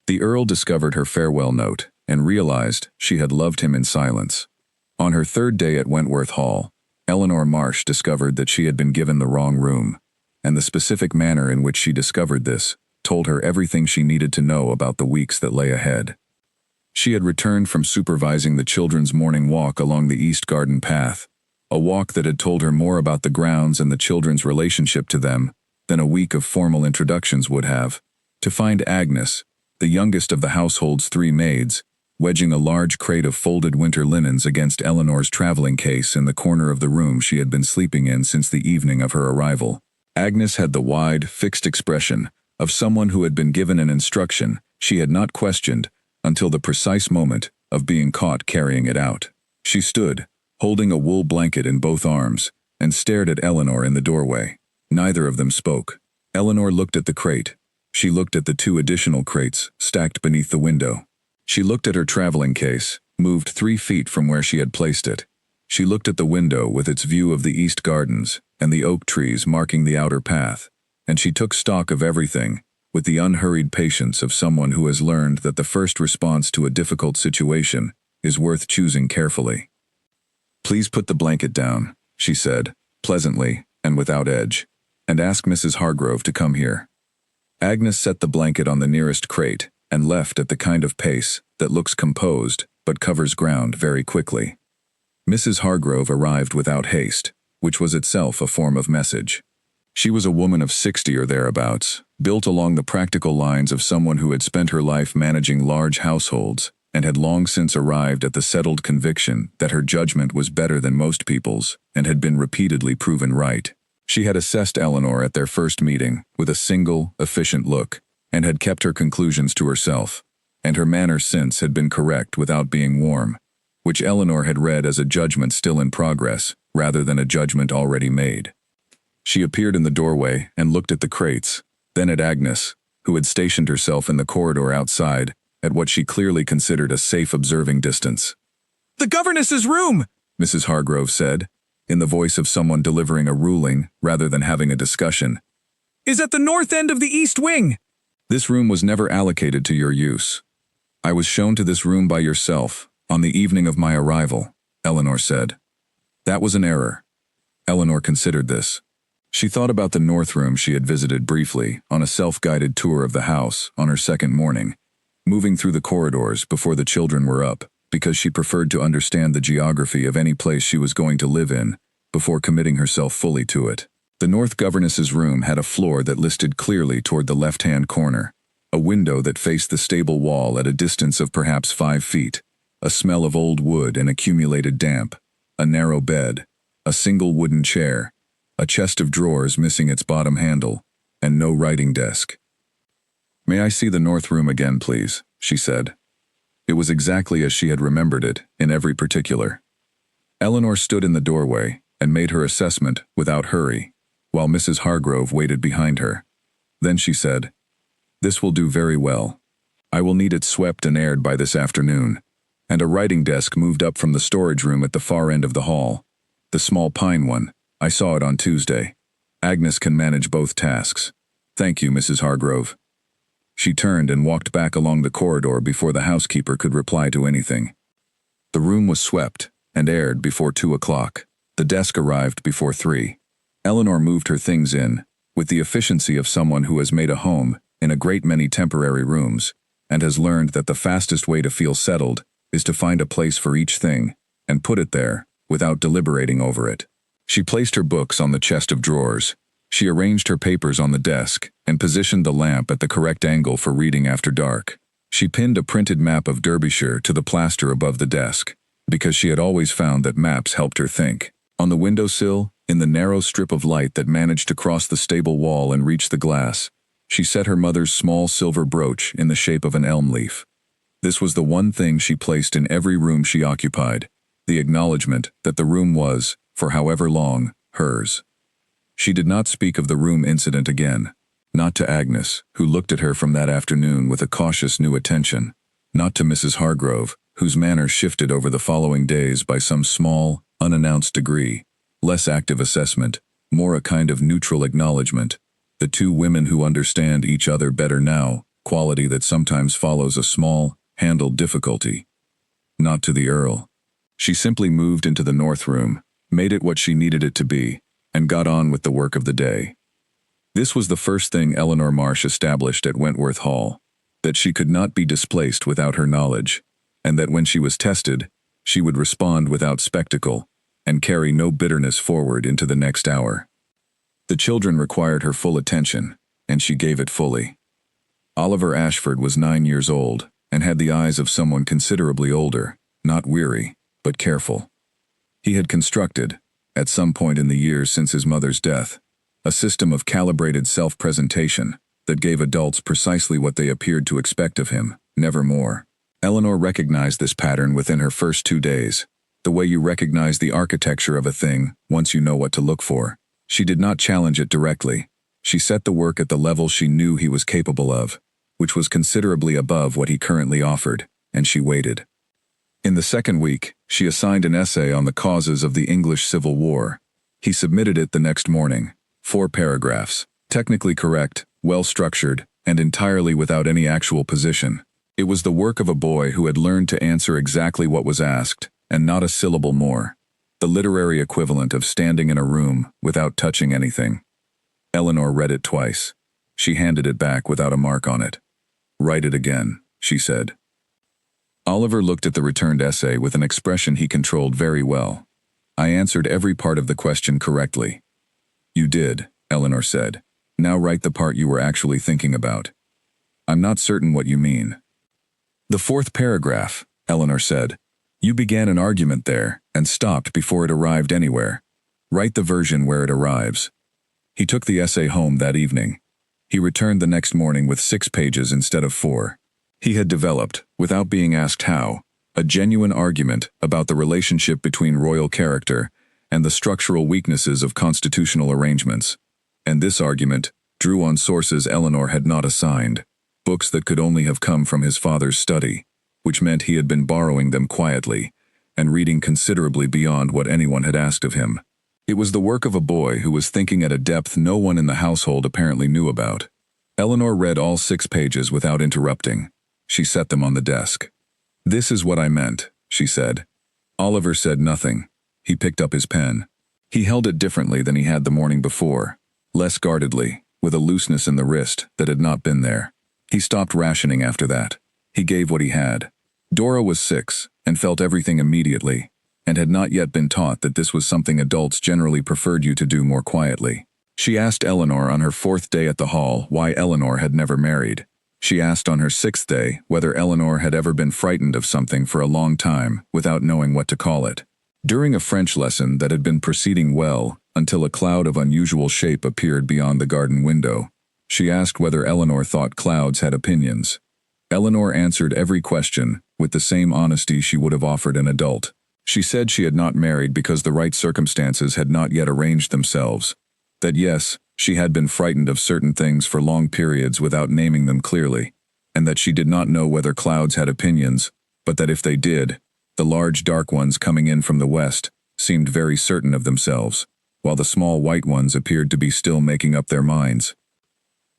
The Earl discovered her farewell note and realized she had loved him in silence. On her third day at Wentworth Hall, Eleanor Marsh discovered that she had been given the wrong room, and the specific manner in which she discovered this told her everything she needed to know about the weeks that lay ahead. She had returned from supervising the children's morning walk along the East Garden path, a walk that had told her more about the grounds and the children's relationship to them than a week of formal introductions would have, to find Agnes, the youngest of the household's 3 maids, wedging a large crate of folded winter linens against Eleanor's traveling case in the corner of the room she had been sleeping in since the evening of her arrival. Agnes had the wide, fixed expression of someone who had been given an instruction she had not questioned until the precise moment of being caught carrying it out. She stood, holding a wool blanket in both arms, and stared at Eleanor in the doorway. Neither of them spoke. Eleanor looked at the crate. She looked at the 2 additional crates stacked beneath the window. She looked at her traveling case, moved 3 feet from where she had placed it. She looked at the window with its view of the East Gardens and the oak trees marking the outer path, and she took stock of everything with the unhurried patience of someone who has learned that the first response to a difficult situation is worth choosing carefully. "Please put the blanket down," she said, pleasantly and without edge, "and ask Mrs. Hargrove to come here." Agnes set the blanket on the nearest crate and left at the kind of pace that looks composed but covers ground very quickly. Mrs. Hargrove arrived without haste, which was itself a form of message. She was a woman of 60 or thereabouts, built along the practical lines of someone who had spent her life managing large households and had long since arrived at the settled conviction that her judgment was better than most people's and had been repeatedly proven right. She had assessed Eleanor at their first meeting with a single, efficient look, and had kept her conclusions to herself, and her manner since had been correct without being warm, which Eleanor had read as a judgment still in progress rather than a judgment already made. She appeared in the doorway and looked at the crates, then at Agnes, who had stationed herself in the corridor outside at what she clearly considered a safe observing distance. "The governess's room," Mrs. Hargrove said, in the voice of someone delivering a ruling rather than having a discussion, "is at the north end of the east wing." "This room was never allocated to your use. I was shown to this room by yourself on the evening of my arrival," Eleanor said. That was an error. Eleanor considered this. She thought about the north room she had visited briefly on a self-guided tour of the house on her second morning, moving through the corridors before the children were up, because she preferred to understand the geography of any place she was going to live in before committing herself fully to it. The north governess's room had a floor that listed clearly toward the left-hand corner, a window that faced the stable wall at a distance of perhaps 5 feet, a smell of old wood and accumulated damp, a narrow bed, a single wooden chair, a chest of drawers missing its bottom handle, and no writing desk. "May I see the north room again, please?" she said. It was exactly as she had remembered it, in every particular. Eleanor stood in the doorway and made her assessment without hurry, while Mrs. Hargrove waited behind her. Then she said, "This will do very well. I will need it swept and aired by this afternoon, and a writing desk moved up from the storage room at the far end of the hall. The small pine one. I saw it on Tuesday. Agnes can manage both tasks. Thank you, Mrs. Hargrove." She turned and walked back along the corridor before the housekeeper could reply to anything. The room was swept and aired before 2 o'clock. The desk arrived before 3. Eleanor moved her things in, with the efficiency of someone who has made a home in a great many temporary rooms, and has learned that the fastest way to feel settled is to find a place for each thing and put it there without deliberating over it. She placed her books on the chest of drawers. She arranged her papers on the desk and positioned the lamp at the correct angle for reading after dark. She pinned a printed map of Derbyshire to the plaster above the desk, because she had always found that maps helped her think. On the windowsill, in the narrow strip of light that managed to cross the stable wall and reach the glass, she set her mother's small silver brooch in the shape of an elm leaf. This was the one thing she placed in every room she occupied, the acknowledgement that the room was, for however long, hers. She did not speak of the room incident again, not to Agnes, who looked at her from that afternoon with a cautious new attention, not to Mrs. Hargrove, whose manner shifted over the following days by some small, unannounced degree, less active assessment, more a kind of neutral acknowledgement, the two women who understand each other better now quality that sometimes follows a small, handled difficulty. Not to the Earl. She simply moved into the north room, made it what she needed it to be, and got on with the work of the day. This was the first thing Eleanor Marsh established at Wentworth Hall, that she could not be displaced without her knowledge, and that when she was tested, she would respond without spectacle, and carry no bitterness forward into the next hour. The children required her full attention, and she gave it fully. Oliver Ashford was 9 years old, and had the eyes of someone considerably older, not weary, but careful. He had constructed, at some point in the years since his mother's death, a system of calibrated self-presentation that gave adults precisely what they appeared to expect of him, never more. Eleanor recognized this pattern within her first 2 days, the way you recognize the architecture of a thing once you know what to look for. She did not challenge it directly. She set the work at the level she knew he was capable of, which was considerably above what he currently offered, and she waited. In the second week, she assigned an essay on the causes of the English Civil War. He submitted it the next morning. 4 paragraphs, technically correct, well-structured, and entirely without any actual position. It was the work of a boy who had learned to answer exactly what was asked, and not a syllable more. The literary equivalent of standing in a room without touching anything. Eleanor read it twice. She handed it back without a mark on it. "Write it again," she said. Oliver looked at the returned essay with an expression he controlled very well. "I answered every part of the question correctly." "You did," Eleanor said. "Now write the part you were actually thinking about." "I'm not certain what you mean." "The 4th paragraph," Eleanor said. "You began an argument there, and stopped before it arrived anywhere. Write the version where it arrives." He took the essay home that evening. He returned the next morning with 6 pages instead of 4. He had developed, without being asked how, a genuine argument about the relationship between royal character and the structural weaknesses of constitutional arrangements. And this argument drew on sources Eleanor had not assigned, books that could only have come from his father's study, which meant he had been borrowing them quietly, and reading considerably beyond what anyone had asked of him. It was the work of a boy who was thinking at a depth no one in the household apparently knew about. Eleanor read all 6 pages without interrupting. She set them on the desk. "This is what I meant," she said. Oliver said nothing. He picked up his pen. He held it differently than he had the morning before, less guardedly, with a looseness in the wrist that had not been there. He stopped rationing after that. He gave what he had. Dora was 6, and felt everything immediately, and had not yet been taught that this was something adults generally preferred you to do more quietly. She asked Eleanor on her 4th day at the hall why Eleanor had never married. She asked on her 6th day whether Eleanor had ever been frightened of something for a long time without knowing what to call it. During a French lesson that had been proceeding well until a cloud of unusual shape appeared beyond the garden window, she asked whether Eleanor thought clouds had opinions. Eleanor answered every question with the same honesty she would have offered an adult. She said she had not married because the right circumstances had not yet arranged themselves. That yes, she had been frightened of certain things for long periods without naming them clearly, and that she did not know whether clouds had opinions, but that if they did, the large dark ones coming in from the west seemed very certain of themselves, while the small white ones appeared to be still making up their minds.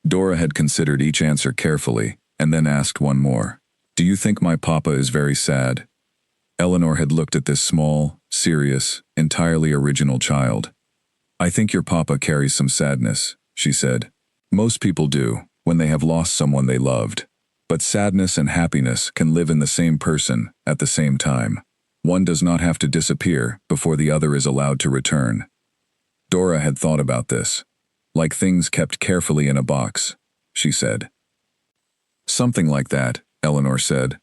Dora had considered each answer carefully, and then asked one more. "Do you think my papa is very sad?" Eleanor had looked at this small, serious, entirely original child. "I think your papa carries some sadness," she said. "Most people do, when they have lost someone they loved. But sadness and happiness can live in the same person at the same time. One does not have to disappear before the other is allowed to return." Dora had thought about this. "Like things kept carefully in a box," she said. "Something like that," Eleanor said.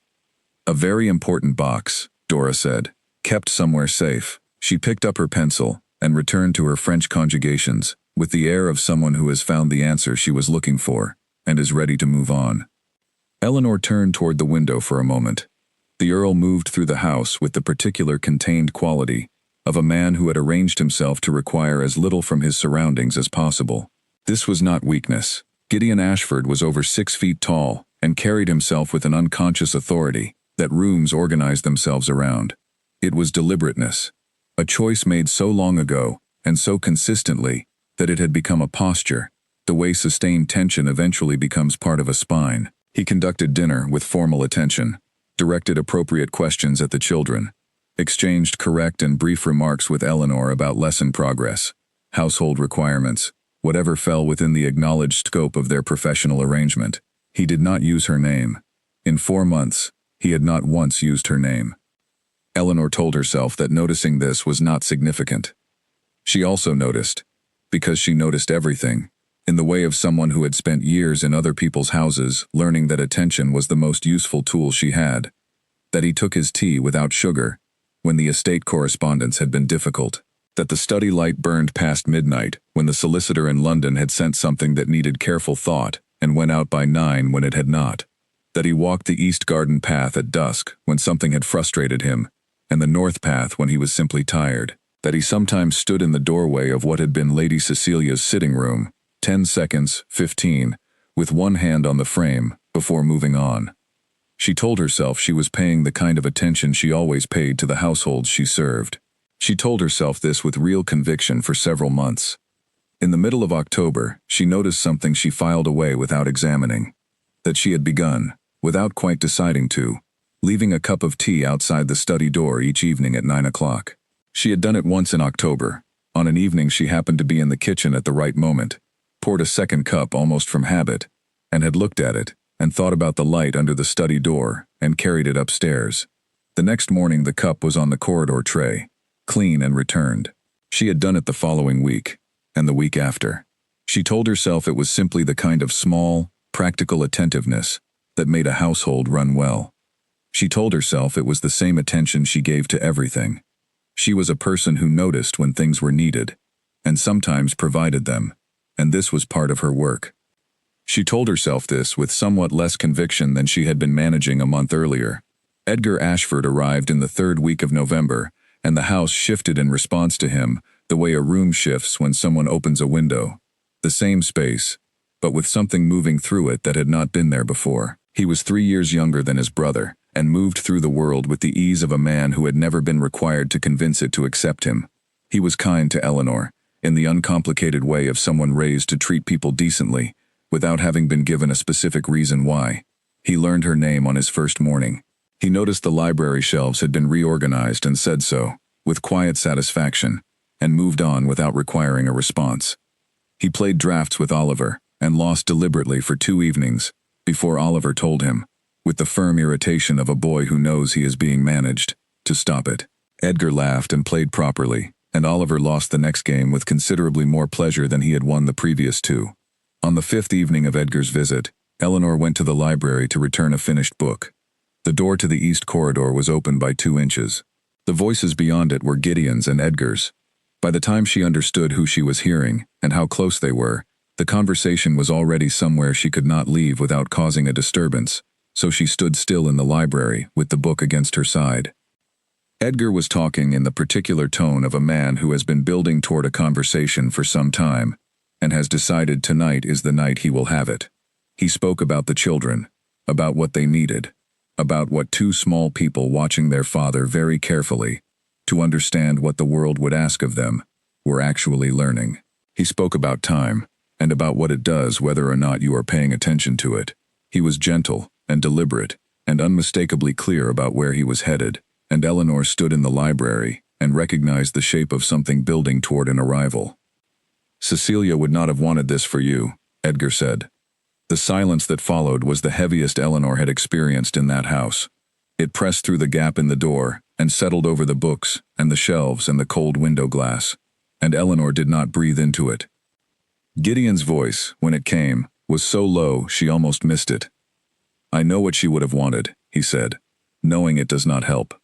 "A very important box," Dora said. "Kept somewhere safe." She picked up her pencil and returned to her French conjugations with the air of someone who has found the answer she was looking for and is ready to move on. Eleanor turned toward the window for a moment. The Earl moved through the house with the particular contained quality of a man who had arranged himself to require as little from his surroundings as possible. This was not weakness. Gideon Ashford was over 6 feet tall and carried himself with an unconscious authority that rooms organized themselves around. It was deliberateness, a choice made so long ago and so consistently that it had become a posture, the way sustained tension eventually becomes part of a spine. He conducted dinner with formal attention, directed appropriate questions at the children, exchanged correct and brief remarks with Eleanor about lesson progress, household requirements, whatever fell within the acknowledged scope of their professional arrangement. He did not use her name. In 4 months, he had not once used her name. Eleanor told herself that noticing this was not significant. She also noticed, because she noticed everything, in the way of someone who had spent years in other people's houses learning that attention was the most useful tool she had, that he took his tea without sugar when the estate correspondence had been difficult, that the study light burned past midnight when the solicitor in London had sent something that needed careful thought and went out by 9 when it had not, that he walked the east garden path at dusk when something had frustrated him, and the north path when he was simply tired, that he sometimes stood in the doorway of what had been Lady Cecilia's sitting room, 10 seconds, 15, with one hand on the frame, before moving on. She told herself she was paying the kind of attention she always paid to the households she served. She told herself this with real conviction for several months. In the middle of October, she noticed something she filed away without examining. That she had begun, without quite deciding to, leaving a cup of tea outside the study door each evening at 9 o'clock. She had done it once in October. On an evening she happened to be in the kitchen at the right moment, poured a second cup almost from habit, and had looked at it, and thought about the light under the study door, and carried it upstairs. The next morning the cup was on the corridor tray, clean and returned. She had done it the following week, and the week after. She told herself it was simply the kind of small, practical attentiveness that made a household run well. She told herself it was the same attention she gave to everything. She was a person who noticed when things were needed, and sometimes provided them, and this was part of her work. She told herself this with somewhat less conviction than she had been managing a month earlier. Edgar Ashford arrived in the 3rd week of November, and the house shifted in response to him, the way a room shifts when someone opens a window. The same space, but with something moving through it that had not been there before. He was 3 years younger than his brother, and moved through the world with the ease of a man who had never been required to convince it to accept him. He was kind to Eleanor, in the uncomplicated way of someone raised to treat people decently, without having been given a specific reason why. He learned her name on his first morning. He noticed the library shelves had been reorganized and said so, with quiet satisfaction, and moved on without requiring a response. He played drafts with Oliver, and lost deliberately for 2 evenings, before Oliver told him, with the firm irritation of a boy who knows he is being managed, to stop it. Edgar laughed and played properly, and Oliver lost the next game with considerably more pleasure than he had won the previous 2. On the 5th evening of Edgar's visit, Eleanor went to the library to return a finished book. The door to the east corridor was open by 2 inches. The voices beyond it were Gideon's and Edgar's. By the time she understood who she was hearing, and how close they were, the conversation was already somewhere she could not leave without causing a disturbance, so she stood still in the library with the book against her side. Edgar was talking in the particular tone of a man who has been building toward a conversation for some time, and has decided tonight is the night he will have it. He spoke about the children, about what they needed, about what 2 small people watching their father very carefully, to understand what the world would ask of them, were actually learning. He spoke about time, and about what it does whether or not you are paying attention to it. He was gentle, and deliberate, and unmistakably clear about where he was headed, and Eleanor stood in the library, and recognized the shape of something building toward an arrival. "Cecilia would not have wanted this for you," Edgar said. The silence that followed was the heaviest Eleanor had experienced in that house. It pressed through the gap in the door, and settled over the books, and the shelves, and the cold window glass, and Eleanor did not breathe into it. Gideon's voice, when it came, was so low she almost missed it. "I know what she would have wanted," he said. "Knowing it does not help."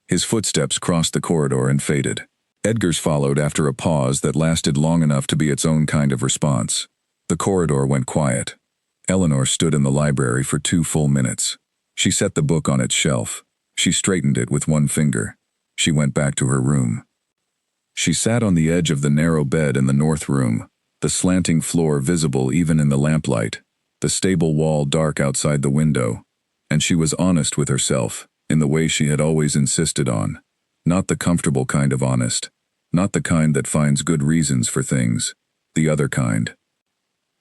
His footsteps crossed the corridor and faded. Edgar's followed after a pause that lasted long enough to be its own kind of response. The corridor went quiet. Eleanor stood in the library for 2 full minutes. She set the book on its shelf. She straightened it with one finger. She went back to her room. She sat on the edge of the narrow bed in the north room, the slanting floor visible even in the lamplight, the stable wall dark outside the window, and she was honest with herself in the way she had always insisted on. Not the comfortable kind of honest, not the kind that finds good reasons for things, the other kind.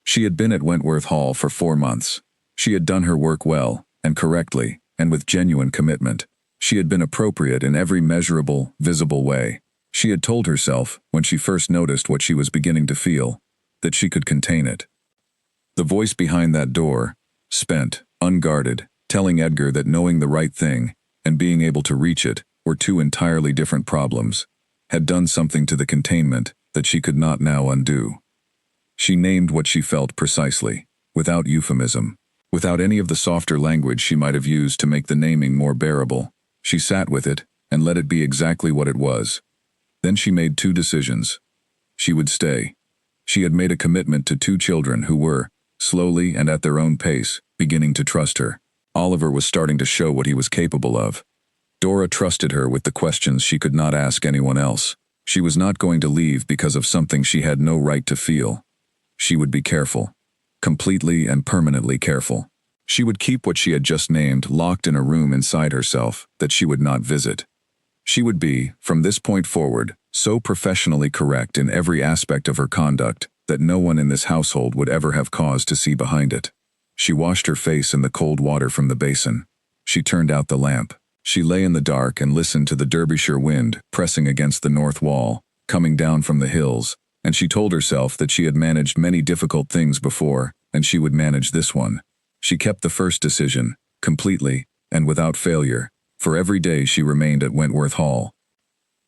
She had been at Wentworth Hall for 4 months. She had done her work well, and correctly, and with genuine commitment. She had been appropriate in every measurable, visible way. She had told herself, when she first noticed what she was beginning to feel, that she could contain it. The voice behind that door, spent, unguarded, telling Edgar that knowing the right thing and being able to reach it were two entirely different problems, had done something to the containment that she could not now undo. She named what she felt precisely, without euphemism, without any of the softer language she might have used to make the naming more bearable. She sat with it and let it be exactly what it was. Then she made two decisions. She would stay. She had made a commitment to two children who were, slowly and at their own pace, beginning to trust her. Oliver was starting to show what he was capable of. Dora trusted her with the questions she could not ask anyone else. She was not going to leave because of something she had no right to feel. She would be careful. Completely and permanently careful. She would keep what she had just named locked in a room inside herself that she would not visit. She would be, from this point forward, so professionally correct in every aspect of her conduct that no one in this household would ever have cause to see behind it. She washed her face in the cold water from the basin. She turned out the lamp. She lay in the dark and listened to the Derbyshire wind pressing against the north wall, coming down from the hills, and she told herself that she had managed many difficult things before, and she would manage this one. She kept the first decision, completely, and without failure, for every day she remained at Wentworth Hall.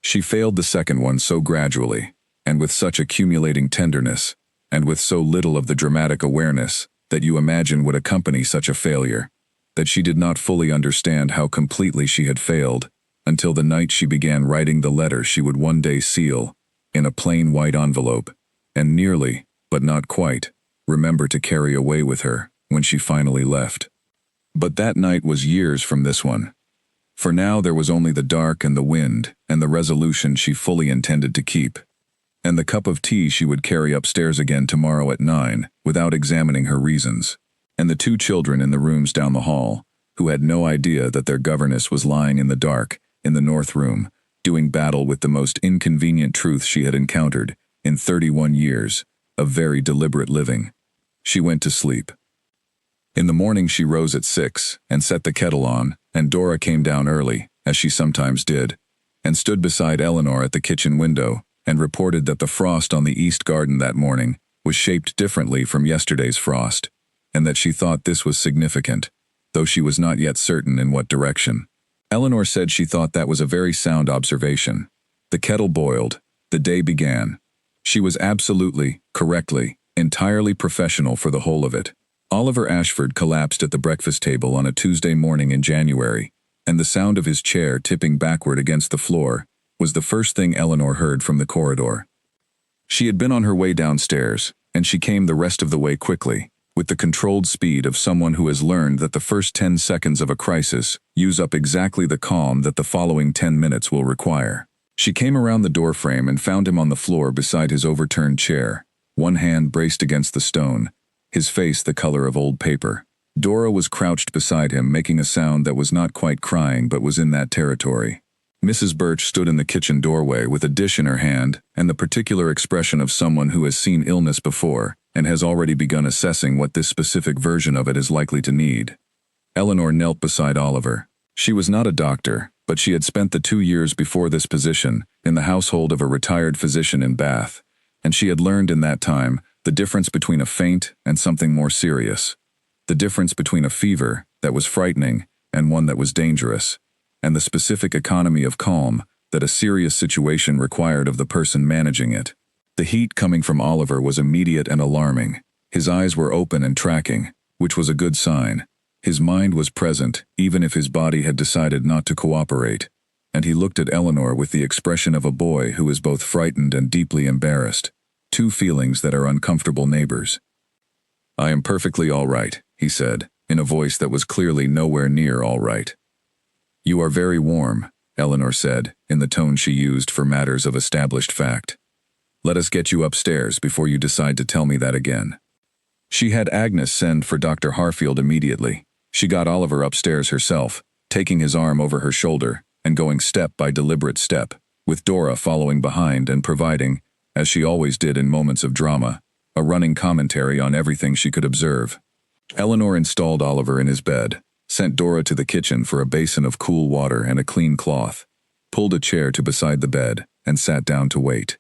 She failed the second one so gradually, and with such accumulating tenderness, and with so little of the dramatic awareness that you imagine would accompany such a failure, that she did not fully understand how completely she had failed, until the night she began writing the letter she would one day seal, in a plain white envelope, and nearly, but not quite, remember to carry away with her when she finally left. But that night was years from this one. For now there was only the dark and the wind and the resolution she fully intended to keep, and the cup of tea she would carry upstairs again tomorrow at 9 without examining her reasons, and the two children in the rooms down the hall, who had no idea that their governess was lying in the dark, in the north room, doing battle with the most inconvenient truth she had encountered in 31 years of very deliberate living. She went to sleep. In the morning she rose at 6 and set the kettle on, and Dora came down early, as she sometimes did, and stood beside Eleanor at the kitchen window and reported that the frost on the east garden that morning was shaped differently from yesterday's frost, and that she thought this was significant, though she was not yet certain in what direction. Eleanor said she thought that was a very sound observation. The kettle boiled. The day began. She was absolutely, correctly, entirely professional for the whole of it. Oliver Ashford collapsed at the breakfast table on a Tuesday morning in January, and the sound of his chair tipping backward against the floor was the first thing Eleanor heard from the corridor. She had been on her way downstairs, and she came the rest of the way quickly, with the controlled speed of someone who has learned that the first 10 seconds of a crisis use up exactly the calm that the following 10 minutes will require. She came around the doorframe and found him on the floor beside his overturned chair, one hand braced against the stone, his face the color of old paper. Dora was crouched beside him, making a sound that was not quite crying but was in that territory. Mrs. Birch stood in the kitchen doorway with a dish in her hand and the particular expression of someone who has seen illness before and has already begun assessing what this specific version of it is likely to need. Eleanor knelt beside Oliver. She was not a doctor, but she had spent the 2 years before this position in the household of a retired physician in Bath, and she had learned in that time the difference between a faint and something more serious, the difference between a fever that was frightening and one that was dangerous, and the specific economy of calm that a serious situation required of the person managing it. The heat coming from Oliver was immediate and alarming. His eyes were open and tracking, which was a good sign. His mind was present, even if his body had decided not to cooperate, and he looked at Eleanor with the expression of a boy who is both frightened and deeply embarrassed. Two feelings that are uncomfortable neighbors. "I am perfectly all right," he said, in a voice that was clearly nowhere near all right. "You are very warm," Eleanor said, in the tone she used for matters of established fact. "Let us get you upstairs before you decide to tell me that again." She had Agnes send for Dr. Harfield immediately. She got Oliver upstairs herself, taking his arm over her shoulder and going step by deliberate step, with Dora following behind and providing, as she always did in moments of drama, a running commentary on everything she could observe. Eleanor installed Oliver in his bed, sent Dora to the kitchen for a basin of cool water and a clean cloth, pulled a chair to beside the bed, and sat down to wait.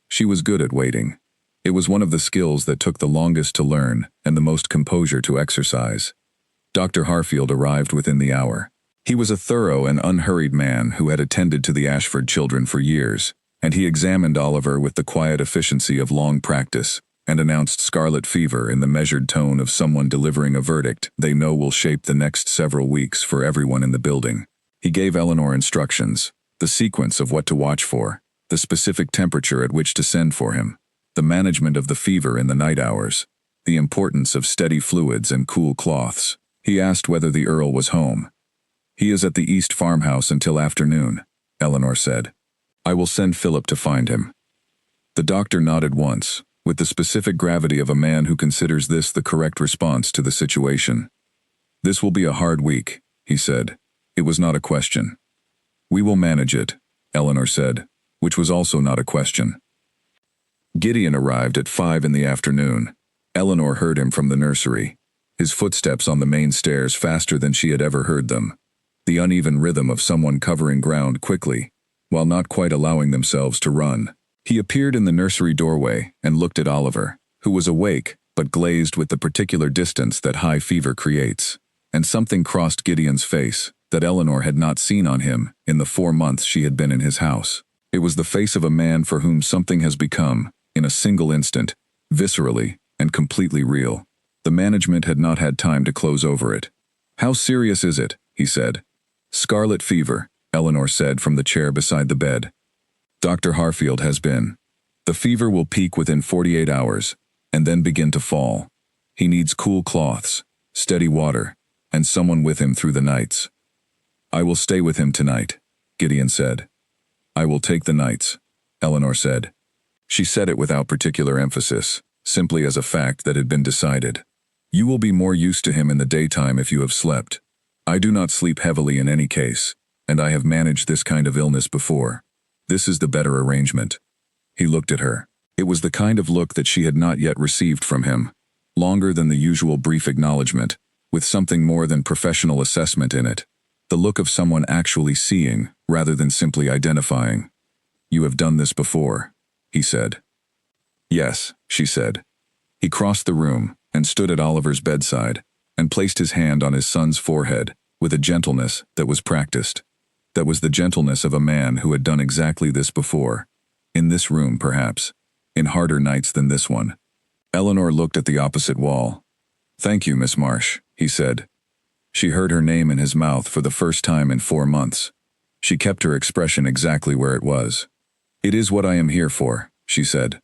She was good at waiting. It was one of the skills that took the longest to learn and the most composure to exercise. Dr. Harfield arrived within the hour. He was a thorough and unhurried man who had attended to the Ashford children for years, and he examined Oliver with the quiet efficiency of long practice and announced scarlet fever in the measured tone of someone delivering a verdict they know will shape the next several weeks for everyone in the building. He gave Eleanor instructions, the sequence of what to watch for, the specific temperature at which to send for him, the management of the fever in the night hours, the importance of steady fluids and cool cloths. He asked whether the Earl was home. "He is at the East farmhouse until afternoon," Eleanor said. "I will send Philip to find him." The doctor nodded once, with the specific gravity of a man who considers this the correct response to the situation. "This will be a hard week," he said. It was not a question. "We will manage it," Eleanor said, which was also not a question. Gideon arrived at 5 in the afternoon. Eleanor heard him from the nursery, his footsteps on the main stairs faster than she had ever heard them, the uneven rhythm of someone covering ground quickly, while not quite allowing themselves to run. He appeared in the nursery doorway and looked at Oliver, who was awake but glazed with the particular distance that high fever creates, and something crossed Gideon's face that Eleanor had not seen on him in the 4 months she had been in his house. It was the face of a man for whom something has become, in a single instant, viscerally and completely real. The management had not had time to close over it. "How serious is it?" he said. "Scarlet fever," Eleanor said from the chair beside the bed. "Dr. Harfield has been. The fever will peak within 48 hours, and then begin to fall. He needs cool cloths, steady water, and someone with him through the nights." "I will stay with him tonight," Gideon said. "I will take the nights," Eleanor said. She said it without particular emphasis, simply as a fact that had been decided. "You will be more used to him in the daytime if you have slept. I do not sleep heavily in any case, and I have managed this kind of illness before. This is the better arrangement." He looked at her. It was the kind of look that she had not yet received from him, longer than the usual brief acknowledgement, with something more than professional assessment in it, the look of someone actually seeing rather than simply identifying. "You have done this before," he said. "Yes," she said. He crossed the room and stood at Oliver's bedside and placed his hand on his son's forehead with a gentleness that was practiced. That was the gentleness of a man who had done exactly this before. In this room, perhaps. In harder nights than this one. Eleanor looked at the opposite wall. "Thank you, Miss Marsh," he said. She heard her name in his mouth for the first time in 4 months. She kept her expression exactly where it was. "It is what I am here for," she said.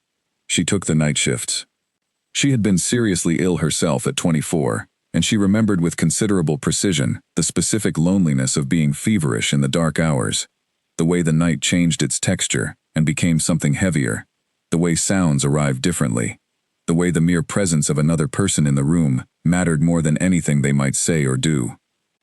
She took the night shifts. She had been seriously ill herself at 24, and she remembered with considerable precision the specific loneliness of being feverish in the dark hours, the way the night changed its texture and became something heavier, the way sounds arrived differently, the way the mere presence of another person in the room mattered more than anything they might say or do.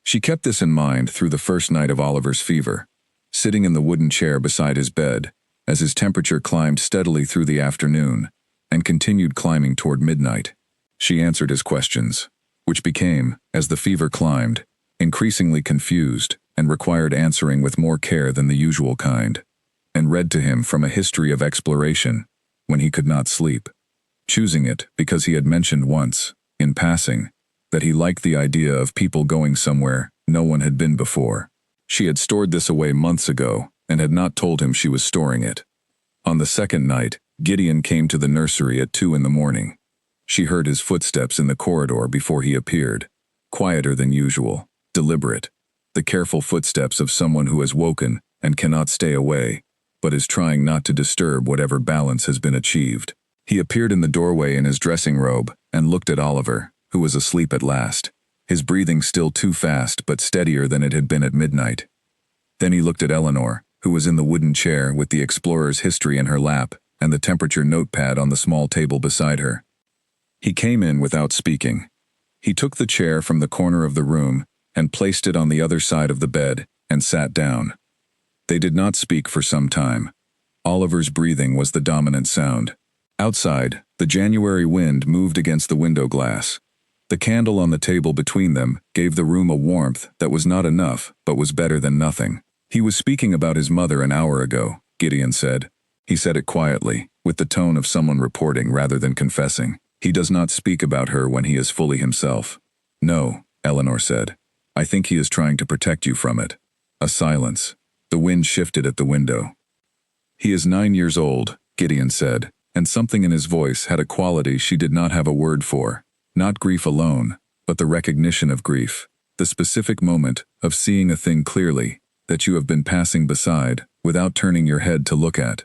She kept this in mind through the first night of Oliver's fever, sitting in the wooden chair beside his bed, as his temperature climbed steadily through the afternoon, and continued climbing toward midnight. She answered his questions, which became, as the fever climbed, increasingly confused and required answering with more care than the usual kind, and read to him from a history of exploration, when he could not sleep, choosing it because he had mentioned once, in passing, that he liked the idea of people going somewhere no one had been before. She had stored this away months ago, and had not told him she was storing it. On the second night, Gideon came to the nursery at 2 in the morning. She heard his footsteps in the corridor before he appeared, quieter than usual, deliberate, the careful footsteps of someone who has woken and cannot stay away, but is trying not to disturb whatever balance has been achieved. He appeared in the doorway in his dressing robe and looked at Oliver, who was asleep at last, his breathing still too fast but steadier than it had been at midnight. Then he looked at Eleanor, who was in the wooden chair with the explorer's history in her lap and the temperature notepad on the small table beside her. He came in without speaking. He took the chair from the corner of the room and placed it on the other side of the bed and sat down. They did not speak for some time. Oliver's breathing was the dominant sound. Outside, the January wind moved against the window glass. The candle on the table between them gave the room a warmth that was not enough, but was better than nothing. "He was speaking about his mother an hour ago," Gideon said. He said it quietly, with the tone of someone reporting rather than confessing. "He does not speak about her when he is fully himself." "No," Eleanor said. "I think he is trying to protect you from it." A silence. The wind shifted at the window. "He is 9 years old," Gideon said, and something in his voice had a quality she did not have a word for. Not grief alone, but the recognition of grief. The specific moment of seeing a thing clearly that you have been passing beside without turning your head to look at.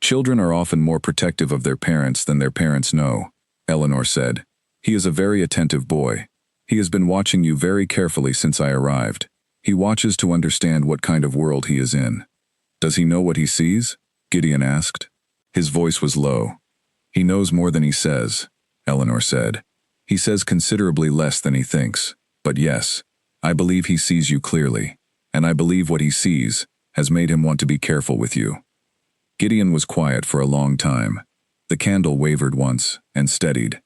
"Children are often more protective of their parents than their parents know," Eleanor said. "He is a very attentive boy. He has been watching you very carefully since I arrived. He watches to understand what kind of world he is in." "Does he know what he sees?" Gideon asked. His voice was low. "He knows more than he says," Eleanor said. "He says considerably less than he thinks. But yes, I believe he sees you clearly, and I believe what he sees has made him want to be careful with you." Gideon was quiet for a long time. The candle wavered once and steadied.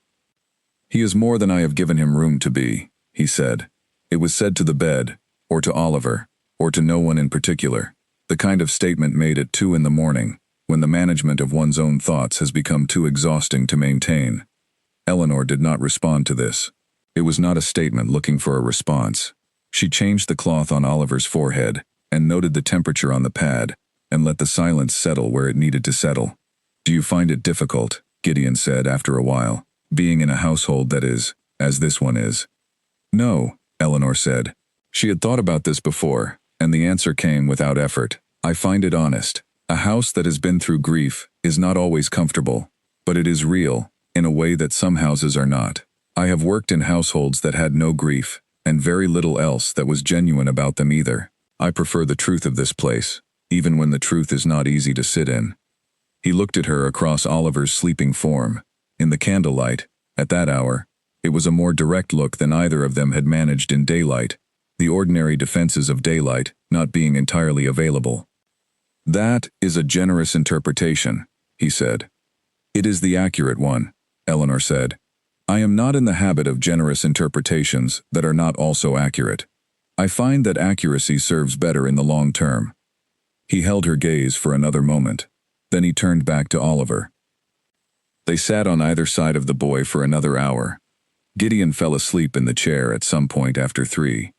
"He is more than I have given him room to be," he said. It was said to the bed, or to Oliver, or to no one in particular. The kind of statement made at 2 in the morning, when the management of one's own thoughts has become too exhausting to maintain. Eleanor did not respond to this. It was not a statement looking for a response. She changed the cloth on Oliver's forehead, and noted the temperature on the pad, and let the silence settle where it needed to settle. "Do you find it difficult," Gideon said after a while, "being in a household that is, as this one is?" "No," Eleanor said. She had thought about this before, and the answer came without effort. "I find it honest. A house that has been through grief is not always comfortable, but it is real, in a way that some houses are not. I have worked in households that had no grief, and very little else that was genuine about them either. I prefer the truth of this place, even when the truth is not easy to sit in." He looked at her across Oliver's sleeping form. In the candlelight, at that hour, it was a more direct look than either of them had managed in daylight, the ordinary defenses of daylight not being entirely available. "That is a generous interpretation," he said. "It is the accurate one," Eleanor said. "I am not in the habit of generous interpretations that are not also accurate. I find that accuracy serves better in the long term." He held her gaze for another moment. Then he turned back to Oliver. They sat on either side of the boy for another hour. Gideon fell asleep in the chair at some point after 3,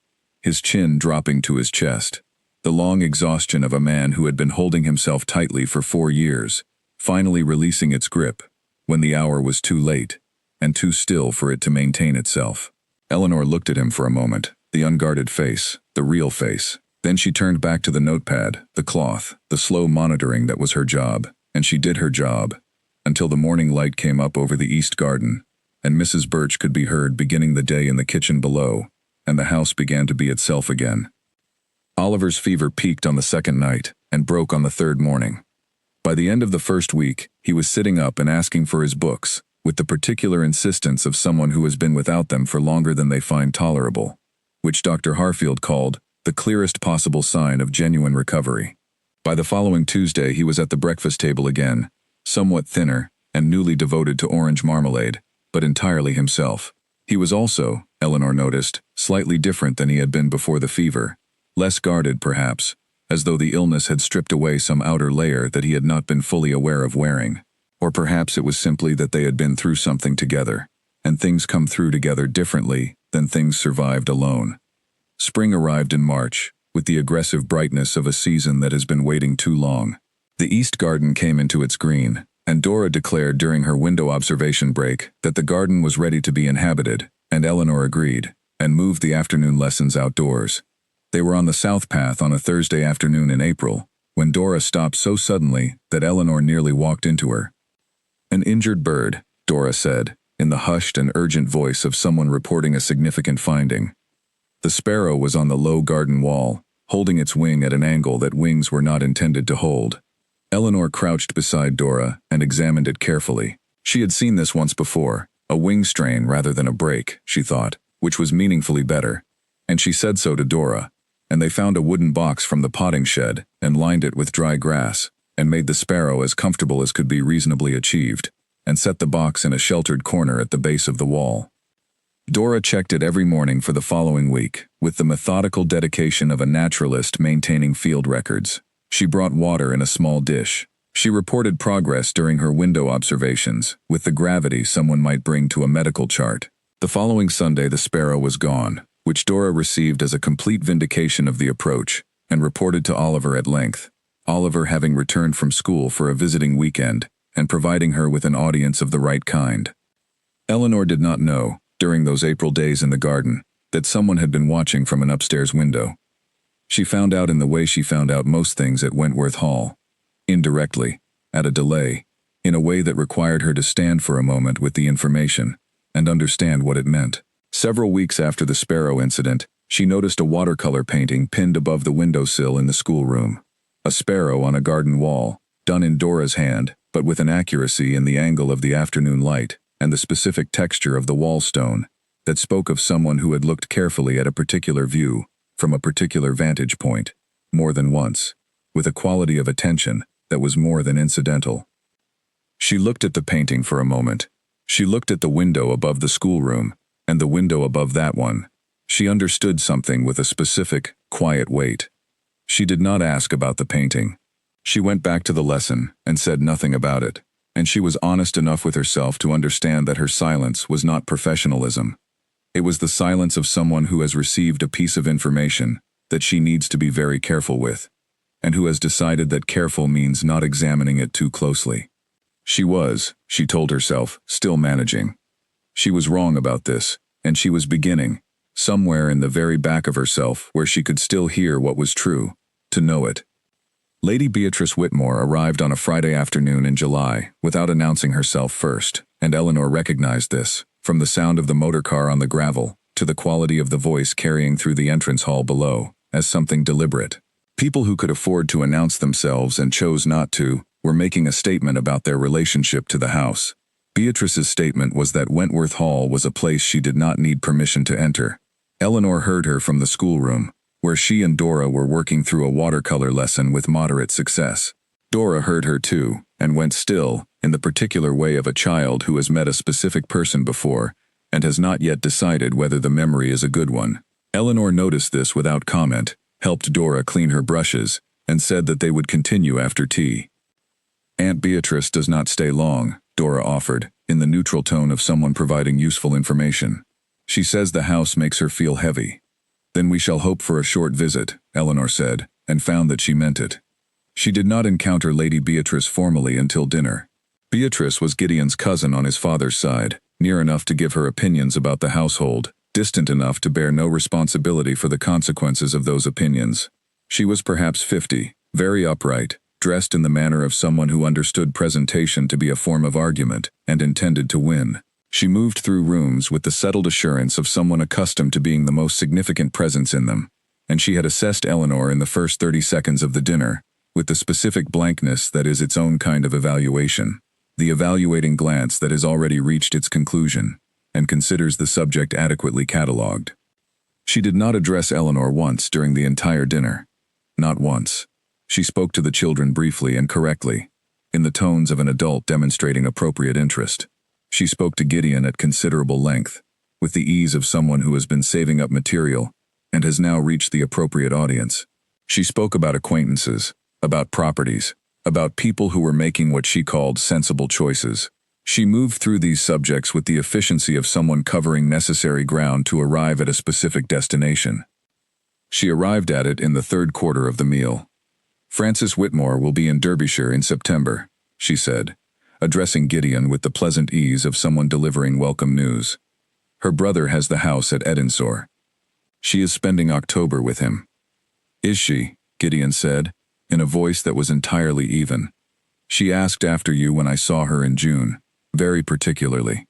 his chin dropping to his chest. The long exhaustion of a man who had been holding himself tightly for 4 years, finally releasing its grip, when the hour was too late, and too still for it to maintain itself. Eleanor looked at him for a moment, the unguarded face, the real face. Then she turned back to the notepad, the cloth, the slow monitoring that was her job, and she did her job, until the morning light came up over the east garden, and Mrs. Birch could be heard beginning the day in the kitchen below, and the house began to be itself again. Oliver's fever peaked on the second night, and broke on the third morning. By the end of the first week, he was sitting up and asking for his books, with the particular insistence of someone who has been without them for longer than they find tolerable, which Dr. Harfield called the clearest possible sign of genuine recovery. By the following Tuesday he was at the breakfast table again, somewhat thinner, and newly devoted to orange marmalade, but entirely himself. He was also, Eleanor noticed, slightly different than he had been before the fever, less guarded perhaps, as though the illness had stripped away some outer layer that he had not been fully aware of wearing. Or perhaps it was simply that they had been through something together, and things come through together differently than things survived alone. Spring arrived in March, with the aggressive brightness of a season that has been waiting too long. The east garden came into its green, and Dora declared during her window observation break that the garden was ready to be inhabited, and Eleanor agreed, and moved the afternoon lessons outdoors. They were on the south path on a Thursday afternoon in April, when Dora stopped so suddenly that Eleanor nearly walked into her. "An injured bird," Dora said, in the hushed and urgent voice of someone reporting a significant finding. The sparrow was on the low garden wall, holding its wing at an angle that wings were not intended to hold. Eleanor crouched beside Dora and examined it carefully. She had seen this once before, a wing strain rather than a break, she thought, which was meaningfully better. And she said so to Dora, and they found a wooden box from the potting shed and lined it with dry grass, and made the sparrow as comfortable as could be reasonably achieved, and set the box in a sheltered corner at the base of the wall. Dora checked it every morning for the following week, with the methodical dedication of a naturalist maintaining field records. She brought water in a small dish. She reported progress during her window observations, with the gravity someone might bring to a medical chart. The following Sunday the sparrow was gone, which Dora received as a complete vindication of the approach, and reported to Oliver at length, Oliver having returned from school for a visiting weekend, and providing her with an audience of the right kind. Eleanor did not know, during those April days in the garden, that someone had been watching from an upstairs window. She found out in the way she found out most things at Wentworth Hall. Indirectly, at a delay, in a way that required her to stand for a moment with the information, and understand what it meant. Several weeks after the sparrow incident, she noticed a watercolor painting pinned above the windowsill in the schoolroom. A sparrow on a garden wall, done in Dora's hand, but with an accuracy in the angle of the afternoon light, and the specific texture of the wall stone, that spoke of someone who had looked carefully at a particular view, from a particular vantage point, more than once, with a quality of attention that was more than incidental. She looked at the painting for a moment. She looked at the window above the schoolroom, and the window above that one. She understood something with a specific, quiet weight. She did not ask about the painting. She went back to the lesson and said nothing about it, and she was honest enough with herself to understand that her silence was not professionalism. It was the silence of someone who has received a piece of information that she needs to be very careful with, and who has decided that careful means not examining it too closely. She was, she told herself, still managing. She was wrong about this, and she was beginning, somewhere in the very back of herself where she could still hear what was true, to know it. Lady Beatrice Whitmore arrived on a Friday afternoon in July without announcing herself first, and Eleanor recognized this, from the sound of the motor car on the gravel, to the quality of the voice carrying through the entrance hall below, as something deliberate. People who could afford to announce themselves and chose not to, were making a statement about their relationship to the house. Beatrice's statement was that Wentworth Hall was a place she did not need permission to enter. Eleanor heard her from the schoolroom, where she and Dora were working through a watercolor lesson with moderate success. Dora heard her too, and went still, in the particular way of a child who has met a specific person before, and has not yet decided whether the memory is a good one. Eleanor noticed this without comment, helped Dora clean her brushes, and said that they would continue after tea. Aunt Beatrice does not stay long, Dora offered, in the neutral tone of someone providing useful information. She says the house makes her feel heavy. Then we shall hope for a short visit, Eleanor said, and found that she meant it. She did not encounter Lady Beatrice formally until dinner. Beatrice was Gideon's cousin on his father's side, near enough to give her opinions about the household, distant enough to bear no responsibility for the consequences of those opinions. She was perhaps 50, very upright, dressed in the manner of someone who understood presentation to be a form of argument, and intended to win. She moved through rooms with the settled assurance of someone accustomed to being the most significant presence in them, and she had assessed Eleanor in the first 30 seconds of the dinner, with the specific blankness that is its own kind of evaluation, the evaluating glance that has already reached its conclusion, and considers the subject adequately catalogued. She did not address Eleanor once during the entire dinner. Not once. She spoke to the children briefly and correctly, in the tones of an adult demonstrating appropriate interest. She spoke to Gideon at considerable length, with the ease of someone who has been saving up material and has now reached the appropriate audience. She spoke about acquaintances, about properties, about people who were making what she called sensible choices. She moved through these subjects with the efficiency of someone covering necessary ground to arrive at a specific destination. She arrived at it in the third quarter of the meal. Frances Whitmore will be in Derbyshire in September, she said, addressing Gideon with the pleasant ease of someone delivering welcome news. Her brother has the house at Edinsor. She is spending October with him. Is she? Gideon said, in a voice that was entirely even. She asked after you when I saw her in June, very particularly.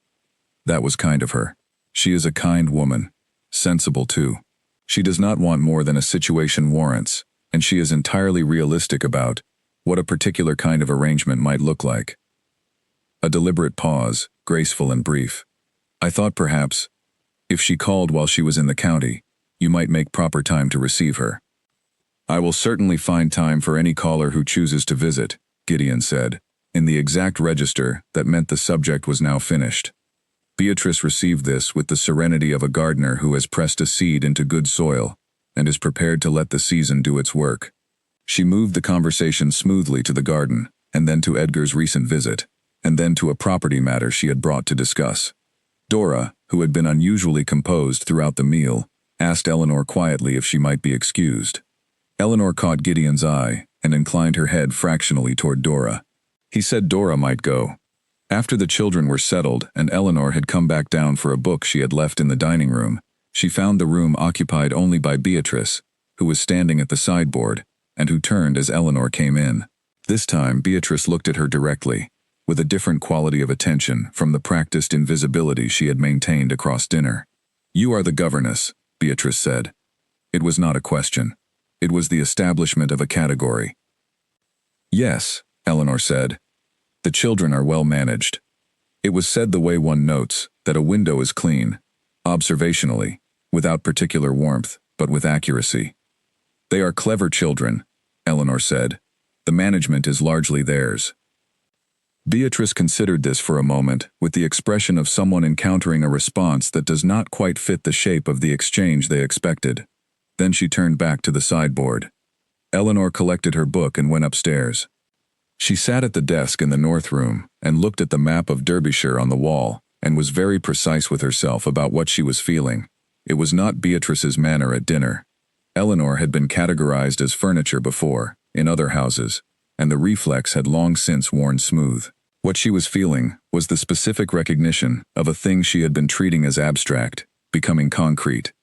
That was kind of her. She is a kind woman, sensible too. She does not want more than a situation warrants, and she is entirely realistic about what a particular kind of arrangement might look like. A deliberate pause, graceful and brief. I thought perhaps, if she called while she was in the county, you might make proper time to receive her. I will certainly find time for any caller who chooses to visit, Gideon said, in the exact register that meant the subject was now finished. Beatrice received this with the serenity of a gardener who has pressed a seed into good soil and is prepared to let the season do its work. She moved the conversation smoothly to the garden, and then to Edgar's recent visit, and then to a property matter she had brought to discuss. Dora, who had been unusually composed throughout the meal, asked Eleanor quietly if she might be excused. Eleanor caught Gideon's eye and inclined her head fractionally toward Dora. He said Dora might go. After the children were settled and Eleanor had come back down for a book she had left in the dining room, she found the room occupied only by Beatrice, who was standing at the sideboard, and who turned as Eleanor came in. This time Beatrice looked at her directly, with a different quality of attention from the practiced invisibility she had maintained across dinner. "You are the governess," Beatrice said. It was not a question. It was the establishment of a category. "Yes," Eleanor said. "The children are well managed." It was said the way one notes that a window is clean, observationally, without particular warmth, but with accuracy. "They are clever children," Eleanor said. "The management is largely theirs." Beatrice considered this for a moment with the expression of someone encountering a response that does not quite fit the shape of the exchange they expected. Then she turned back to the sideboard. Eleanor collected her book and went upstairs. She sat at the desk in the north room and looked at the map of Derbyshire on the wall and was very precise with herself about what she was feeling. It was not Beatrice's manner at dinner. Eleanor had been categorized as furniture before, in other houses, and the reflex had long since worn smooth. What she was feeling was the specific recognition of a thing she had been treating as abstract, becoming concrete.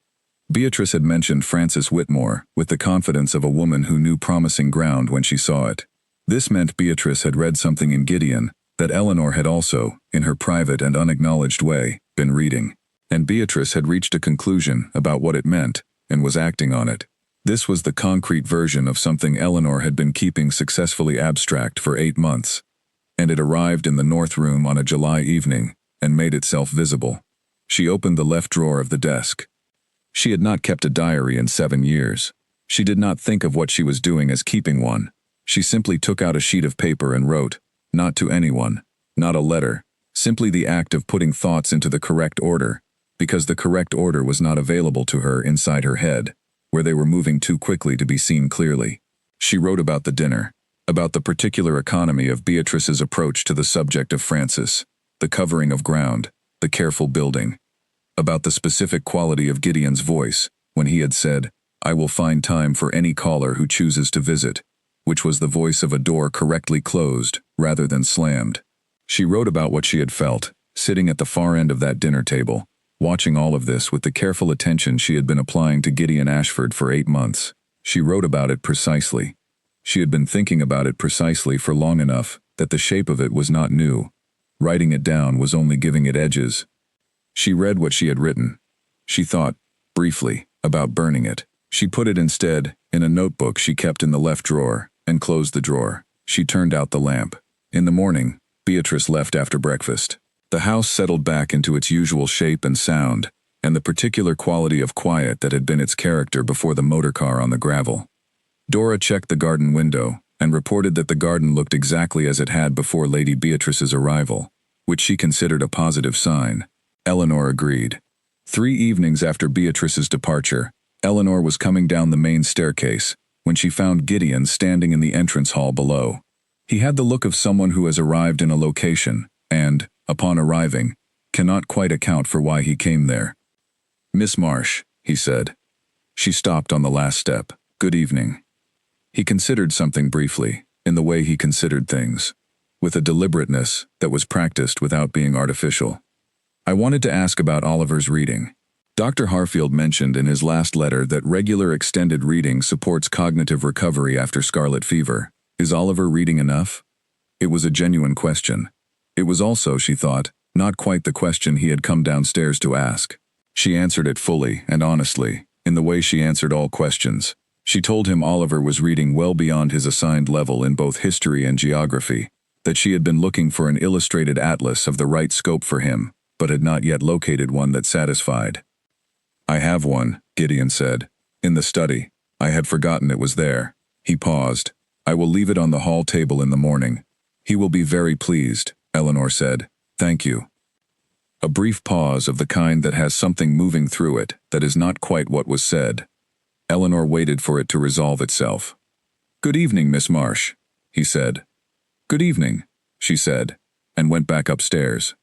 Beatrice had mentioned Frances Whitmore with the confidence of a woman who knew promising ground when she saw it. This meant Beatrice had read something in Gideon that Eleanor had also, in her private and unacknowledged way, been reading. And Beatrice had reached a conclusion about what it meant and was acting on it. This was the concrete version of something Eleanor had been keeping successfully abstract for 8 months. And it arrived in the north room on a July evening and made itself visible. She opened the left drawer of the desk. She had not kept a diary in 7 years. She did not think of what she was doing as keeping one. She simply took out a sheet of paper and wrote, not to anyone, not a letter, simply the act of putting thoughts into the correct order, because the correct order was not available to her inside her head, where they were moving too quickly to be seen clearly. She wrote about the dinner, about the particular economy of Beatrice's approach to the subject of Frances, the covering of ground, the careful building, about the specific quality of Gideon's voice when he had said, "I will find time for any caller who chooses to visit," which was the voice of a door correctly closed rather than slammed. She wrote about what she had felt, sitting at the far end of that dinner table, watching all of this with the careful attention she had been applying to Gideon Ashford for 8 months. She wrote about it precisely. She had been thinking about it precisely for long enough that the shape of it was not new. Writing it down was only giving it edges. She read what she had written. She thought, briefly, about burning it. She put it instead in a notebook she kept in the left drawer and closed the drawer. She turned out the lamp. In the morning, Beatrice left after breakfast. The house settled back into its usual shape and sound, and the particular quality of quiet that had been its character before the motor car on the gravel. Dora checked the garden window and reported that the garden looked exactly as it had before Lady Beatrice's arrival, which she considered a positive sign. Eleanor agreed. 3 evenings after Beatrice's departure, Eleanor was coming down the main staircase when she found Gideon standing in the entrance hall below. He had the look of someone who has arrived in a location and, upon arriving, cannot quite account for why he came there. "Miss Marsh," he said. She stopped on the last step. "Good evening." He considered something briefly, in the way he considered things, with a deliberateness that was practiced without being artificial. "I wanted to ask about Oliver's reading. Dr. Harfield mentioned in his last letter that regular extended reading supports cognitive recovery after scarlet fever. Is Oliver reading enough?" It was a genuine question. It was also, she thought, not quite the question he had come downstairs to ask. She answered it fully and honestly, in the way she answered all questions. She told him Oliver was reading well beyond his assigned level in both history and geography, that she had been looking for an illustrated atlas of the right scope for him, but had not yet located one that satisfied. "I have one," Gideon said. "In the study. I had forgotten it was there." He paused. "I will leave it on the hall table in the morning." "He will be very pleased," Eleanor said. "Thank you." A brief pause of the kind that has something moving through it that is not quite what was said. Eleanor waited for it to resolve itself. "Good evening, Miss Marsh," he said. "Good evening," she said, and went back upstairs.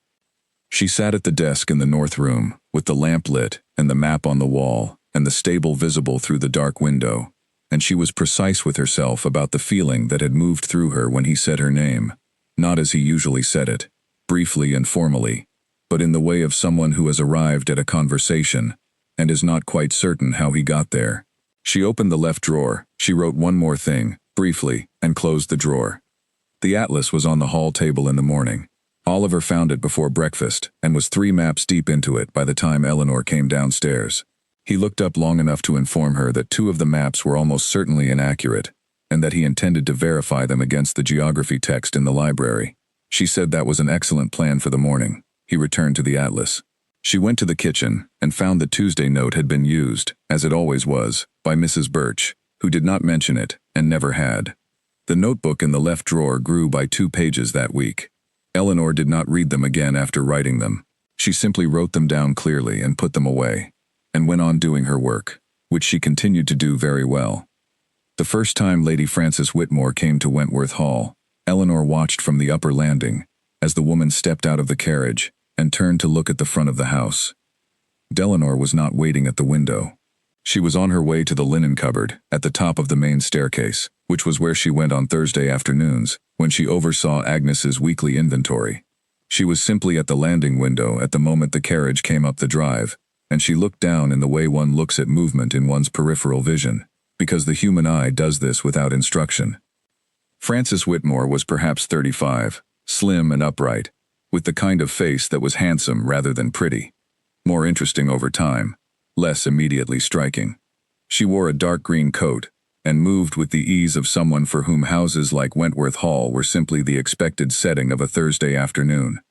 She sat at the desk in the north room, with the lamp lit and the map on the wall and the stable visible through the dark window, and she was precise with herself about the feeling that had moved through her when he said her name, not as he usually said it, briefly and formally, but in the way of someone who has arrived at a conversation and is not quite certain how he got there. She opened the left drawer, she wrote one more thing, briefly, and closed the drawer. The atlas was on the hall table in the morning. Oliver found it before breakfast and was 3 maps deep into it by the time Eleanor came downstairs. He looked up long enough to inform her that 2 of the maps were almost certainly inaccurate, and that he intended to verify them against the geography text in the library. She said that was an excellent plan for the morning. He returned to the atlas. She went to the kitchen and found the Tuesday note had been used, as it always was, by Mrs. Birch, who did not mention it and never had. The notebook in the left drawer grew by 2 pages that week. Eleanor did not read them again after writing them. She simply wrote them down clearly and put them away, and went on doing her work, which she continued to do very well. The first time Lady Frances Whitmore came to Wentworth Hall, Eleanor watched from the upper landing, as the woman stepped out of the carriage and turned to look at the front of the house. Eleanor was not waiting at the window. She was on her way to the linen cupboard at the top of the main staircase, which was where she went on Thursday afternoons, when she oversaw Agnes's weekly inventory. She was simply at the landing window at the moment the carriage came up the drive, and she looked down in the way one looks at movement in one's peripheral vision, because the human eye does this without instruction. Frances Whitmore was perhaps 35, slim and upright, with the kind of face that was handsome rather than pretty, more interesting over time, less immediately striking. She wore a dark green coat, and moved with the ease of someone for whom houses like Wentworth Hall were simply the expected setting of a Thursday afternoon.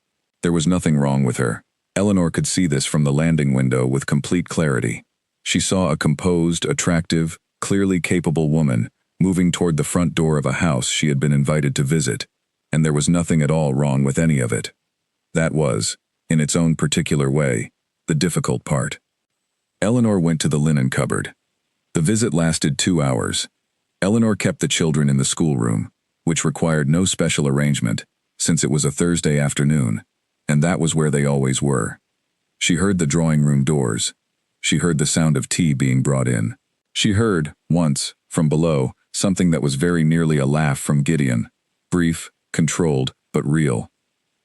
There was nothing wrong with her. Eleanor could see this from the landing window with complete clarity. She saw a composed, attractive, clearly capable woman moving toward the front door of a house she had been invited to visit, and there was nothing at all wrong with any of it. That was, in its own particular way, the difficult part. Eleanor went to the linen cupboard. The visit lasted 2 hours. Eleanor kept the children in the schoolroom, which required no special arrangement, since it was a Thursday afternoon, and that was where they always were. She heard the drawing room doors. She heard the sound of tea being brought in. She heard, once, from below, something that was very nearly a laugh from Gideon, brief, controlled, but real.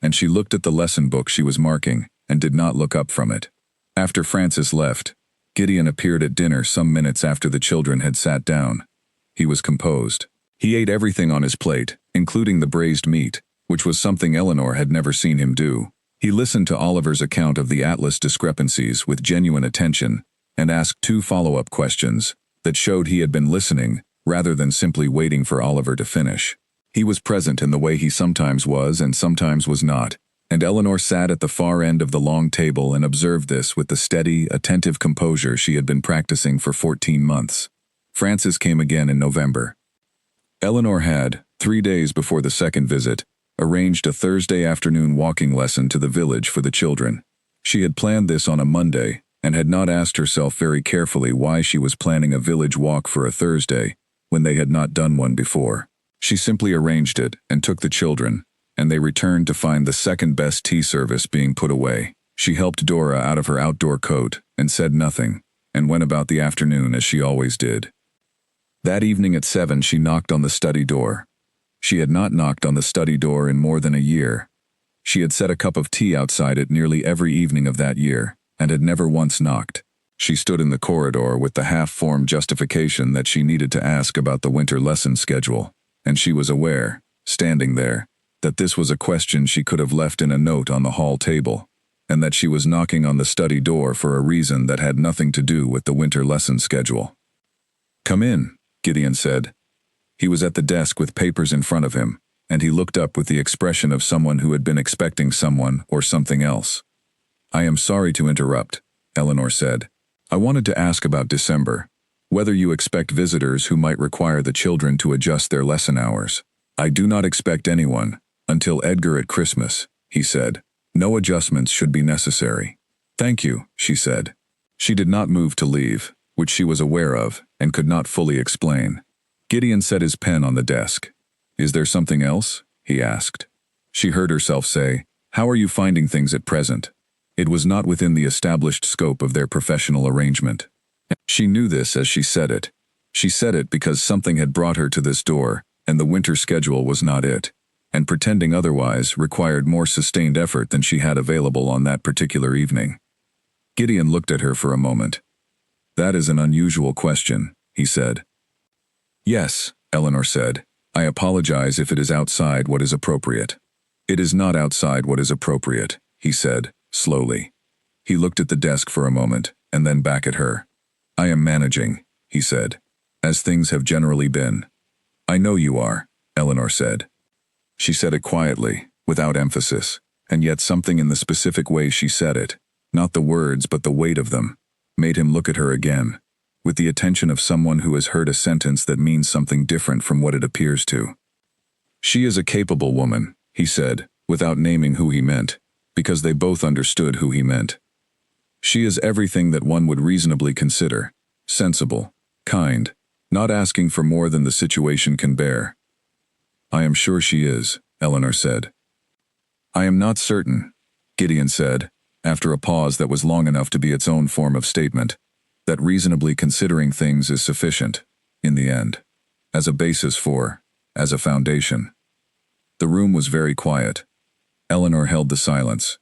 And she looked at the lesson book she was marking, and did not look up from it. After Frances left, Gideon appeared at dinner some minutes after the children had sat down. He was composed. He ate everything on his plate, including the braised meat, which was something Eleanor had never seen him do. He listened to Oliver's account of the atlas discrepancies with genuine attention, and asked 2 follow-up questions that showed he had been listening rather than simply waiting for Oliver to finish. He was present in the way he sometimes was and sometimes was not, and Eleanor sat at the far end of the long table and observed this with the steady, attentive composure she had been practicing for 14 months. Frances came again in November. Eleanor had, 3 days before the second visit, arranged a Thursday afternoon walking lesson to the village for the children. She had planned this on a Monday, and had not asked herself very carefully why she was planning a village walk for a Thursday, when they had not done one before. She simply arranged it and took the children, and they returned to find the second-best tea service being put away. She helped Dora out of her outdoor coat and said nothing, and went about the afternoon as she always did. That evening at 7 she knocked on the study door. She had not knocked on the study door in more than a year. She had set a cup of tea outside it nearly every evening of that year, and had never once knocked. She stood in the corridor with the half-formed justification that she needed to ask about the winter lesson schedule, and she was aware, standing there, that this was a question she could have left in a note on the hall table, and that she was knocking on the study door for a reason that had nothing to do with the winter lesson schedule. "Come in," Gideon said. He was at the desk with papers in front of him, and he looked up with the expression of someone who had been expecting someone or something else. "I am sorry to interrupt," Eleanor said. "I wanted to ask about December, whether you expect visitors who might require the children to adjust their lesson hours." "I do not expect anyone, until Edgar at Christmas," he said, No adjustments should be necessary. Thank you, she said. She did not move to leave, which she was aware of and could not fully explain. Gideon set his pen on the desk. Is there something else? He asked. She heard herself say, How are you finding things at present? It was not within the established scope of their professional arrangement. She knew this as she said it. She said it because something had brought her to this door, and the winter schedule was not it, and pretending otherwise required more sustained effort than she had available on that particular evening. Gideon looked at her for a moment. That is an unusual question, he said. Yes, Eleanor said. I apologize if it is outside what is appropriate. It is not outside what is appropriate, he said, slowly. He looked at the desk for a moment, and then back at her. I am managing, he said, as things have generally been. I know you are, Eleanor said. She said it quietly, without emphasis, and yet something in the specific way she said it, not the words but the weight of them, made him look at her again, with the attention of someone who has heard a sentence that means something different from what it appears to. She is a capable woman, he said, without naming who he meant, because they both understood who he meant. She is everything that one would reasonably consider, sensible, kind, not asking for more than the situation can bear. I am sure she is, Eleanor said. I am not certain, Gideon said, after a pause that was long enough to be its own form of statement, that reasonably considering things is sufficient, in the end, as a basis for, as a foundation. The room was very quiet. Eleanor held the silence.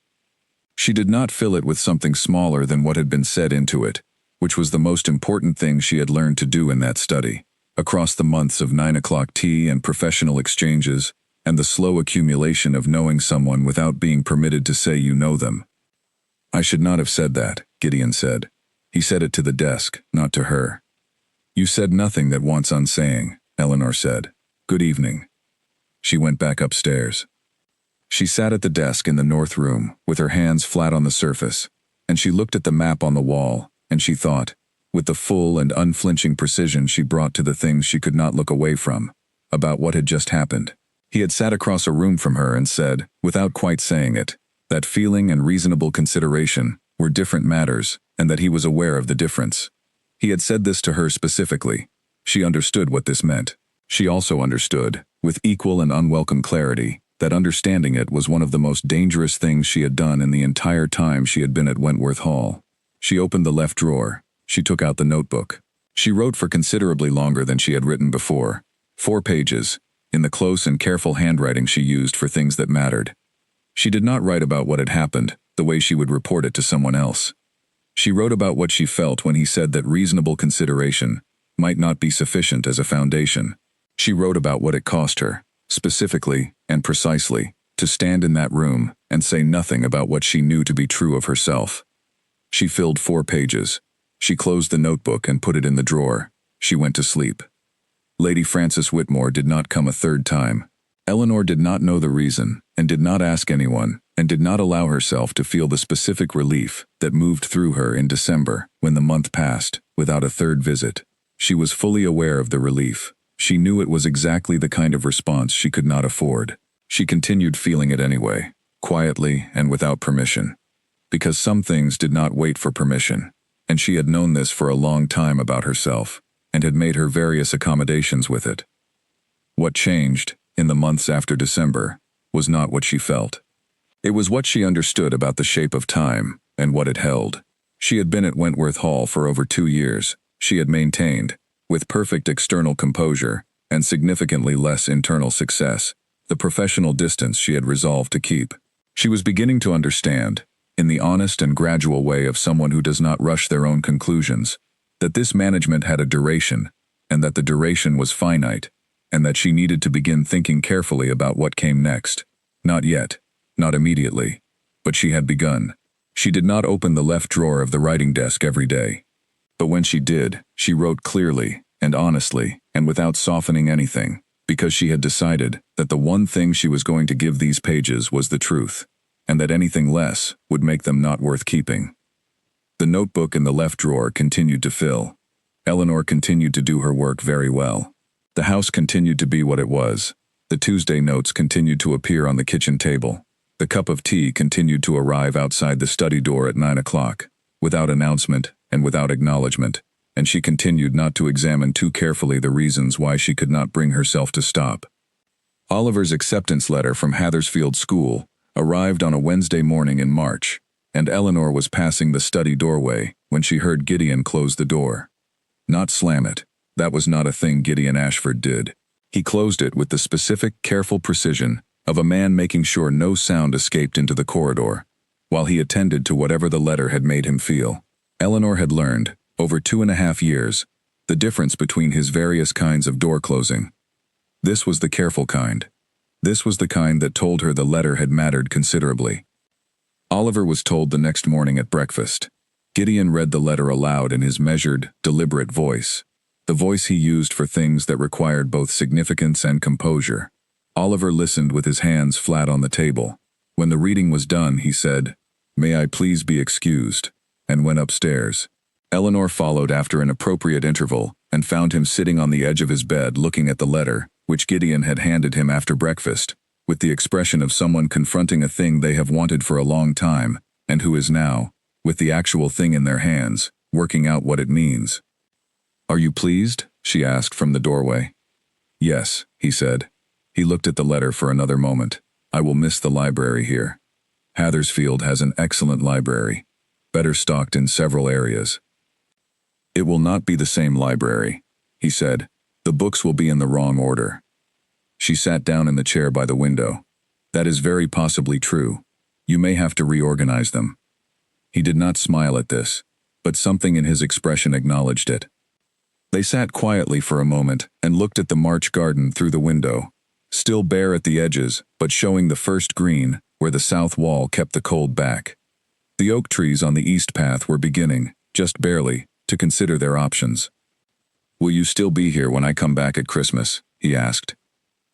She did not fill it with something smaller than what had been said into it, which was the most important thing she had learned to do in that study, across the months of 9 o'clock tea and professional exchanges, and the slow accumulation of knowing someone without being permitted to say you know them. I should not have said that, Gideon said. He said it to the desk, not to her. You said nothing that wants unsaying, Eleanor said. Good evening. She went back upstairs. She sat at the desk in the north room, with her hands flat on the surface, and she looked at the map on the wall, and she thought, with the full and unflinching precision she brought to the things she could not look away from, about what had just happened. He had sat across a room from her and said, without quite saying it, that feeling and reasonable consideration were different matters, and that he was aware of the difference. He had said this to her specifically. She understood what this meant. She also understood, with equal and unwelcome clarity, that understanding it was one of the most dangerous things she had done in the entire time she had been at Wentworth Hall. She opened the left drawer. She took out the notebook. She wrote for considerably longer than she had written before. 4 pages, in the close and careful handwriting she used for things that mattered. She did not write about what had happened, the way she would report it to someone else. She wrote about what she felt when he said that reasonable consideration might not be sufficient as a foundation. She wrote about what it cost her, specifically and precisely, to stand in that room and say nothing about what she knew to be true of herself. She filled 4 pages. She closed the notebook and put it in the drawer. She went to sleep. Lady Frances Whitmore did not come a third time. Eleanor did not know the reason, and did not ask anyone, and did not allow herself to feel the specific relief that moved through her in December, when the month passed, without a third visit. She was fully aware of the relief. She knew it was exactly the kind of response she could not afford. She continued feeling it anyway, quietly and without permission. Because some things did not wait for permission, and she had known this for a long time about herself, and had made her various accommodations with it. What changed, in the months after December, was not what she felt. It was what she understood about the shape of time, and what it held. She had been at Wentworth Hall for over 2 years. She had maintained, with perfect external composure, and significantly less internal success, the professional distance she had resolved to keep. She was beginning to understand, in the honest and gradual way of someone who does not rush their own conclusions, that this management had a duration, and that the duration was finite, and that she needed to begin thinking carefully about what came next. Not yet, not immediately, but she had begun. She did not open the left drawer of the writing desk every day. But when she did, she wrote clearly and honestly and without softening anything, because she had decided that the one thing she was going to give these pages was the truth, and that anything less would make them not worth keeping. The notebook in the left drawer continued to fill. Eleanor continued to do her work very well. The house continued to be what it was. The Tuesday notes continued to appear on the kitchen table. The cup of tea continued to arrive outside the study door at 9 o'clock, without announcement and without acknowledgement, and she continued not to examine too carefully the reasons why she could not bring herself to stop. Oliver's acceptance letter from Hathersfield School arrived on a Wednesday morning in March, and Eleanor was passing the study doorway when she heard Gideon close the door. Not slam it. That was not a thing Gideon Ashford did. He closed it with the specific, careful precision of a man making sure no sound escaped into the corridor, while he attended to whatever the letter had made him feel. Eleanor had learned, over 2.5 years, the difference between his various kinds of door closing. This was the careful kind. This was the kind that told her the letter had mattered considerably. Oliver was told the next morning at breakfast. Gideon read the letter aloud in his measured, deliberate voice, the voice he used for things that required both significance and composure. Oliver listened with his hands flat on the table. When the reading was done, he said, "May I please be excused," and went upstairs. Eleanor followed after an appropriate interval and found him sitting on the edge of his bed looking at the letter, which Gideon had handed him after breakfast, with the expression of someone confronting a thing they have wanted for a long time, and who is now, with the actual thing in their hands, working out what it means. "Are you pleased?" she asked from the doorway. "Yes," he said. He looked at the letter for another moment. "I will miss the library here. Hathersfield has an excellent library, better stocked in several areas." "It will not be the same library," he said. "The books will be in the wrong order." She sat down in the chair by the window. "That is very possibly true. You may have to reorganize them." He did not smile at this, but something in his expression acknowledged it. They sat quietly for a moment and looked at the March garden through the window, still bare at the edges, but showing the first green where the south wall kept the cold back. The oak trees on the east path were beginning, just barely, to consider their options. "Will you still be here when I come back at Christmas?" he asked.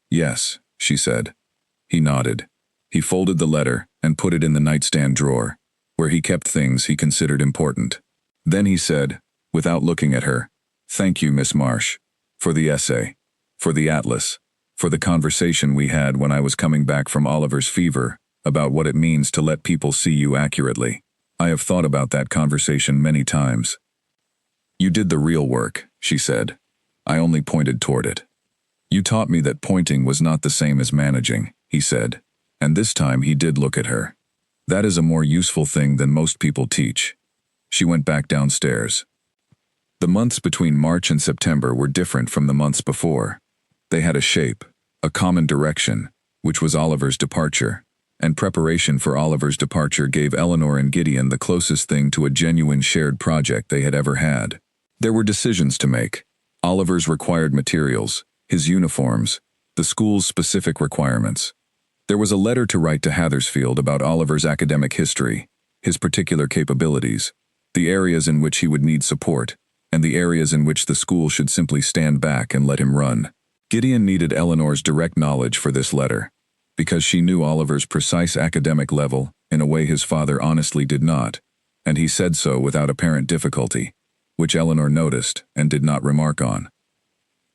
"Yes," she said. He nodded. He folded the letter and put it in the nightstand drawer, where he kept things he considered important. Then he said, without looking at her, "Thank you, Miss Marsh, for the essay, for the atlas, for the conversation we had when I was coming back from Oliver's fever about what it means to let people see you accurately. I have thought about that conversation many times." "You did the real work," she said. "I only pointed toward it." "You taught me that pointing was not the same as managing," he said, and this time he did look at her. "That is a more useful thing than most people teach." She went back downstairs. The months between March and September were different from the months before. They had a shape, a common direction, which was Oliver's departure, and preparation for Oliver's departure gave Eleanor and Gideon the closest thing to a genuine shared project they had ever had. There were decisions to make. Oliver's required materials, his uniforms, the school's specific requirements. There was a letter to write to Hathersfield about Oliver's academic history, his particular capabilities, the areas in which he would need support, and the areas in which the school should simply stand back and let him run. Gideon needed Eleanor's direct knowledge for this letter, because she knew Oliver's precise academic level in a way his father honestly did not, and he said so without apparent difficulty, which Eleanor noticed and did not remark on.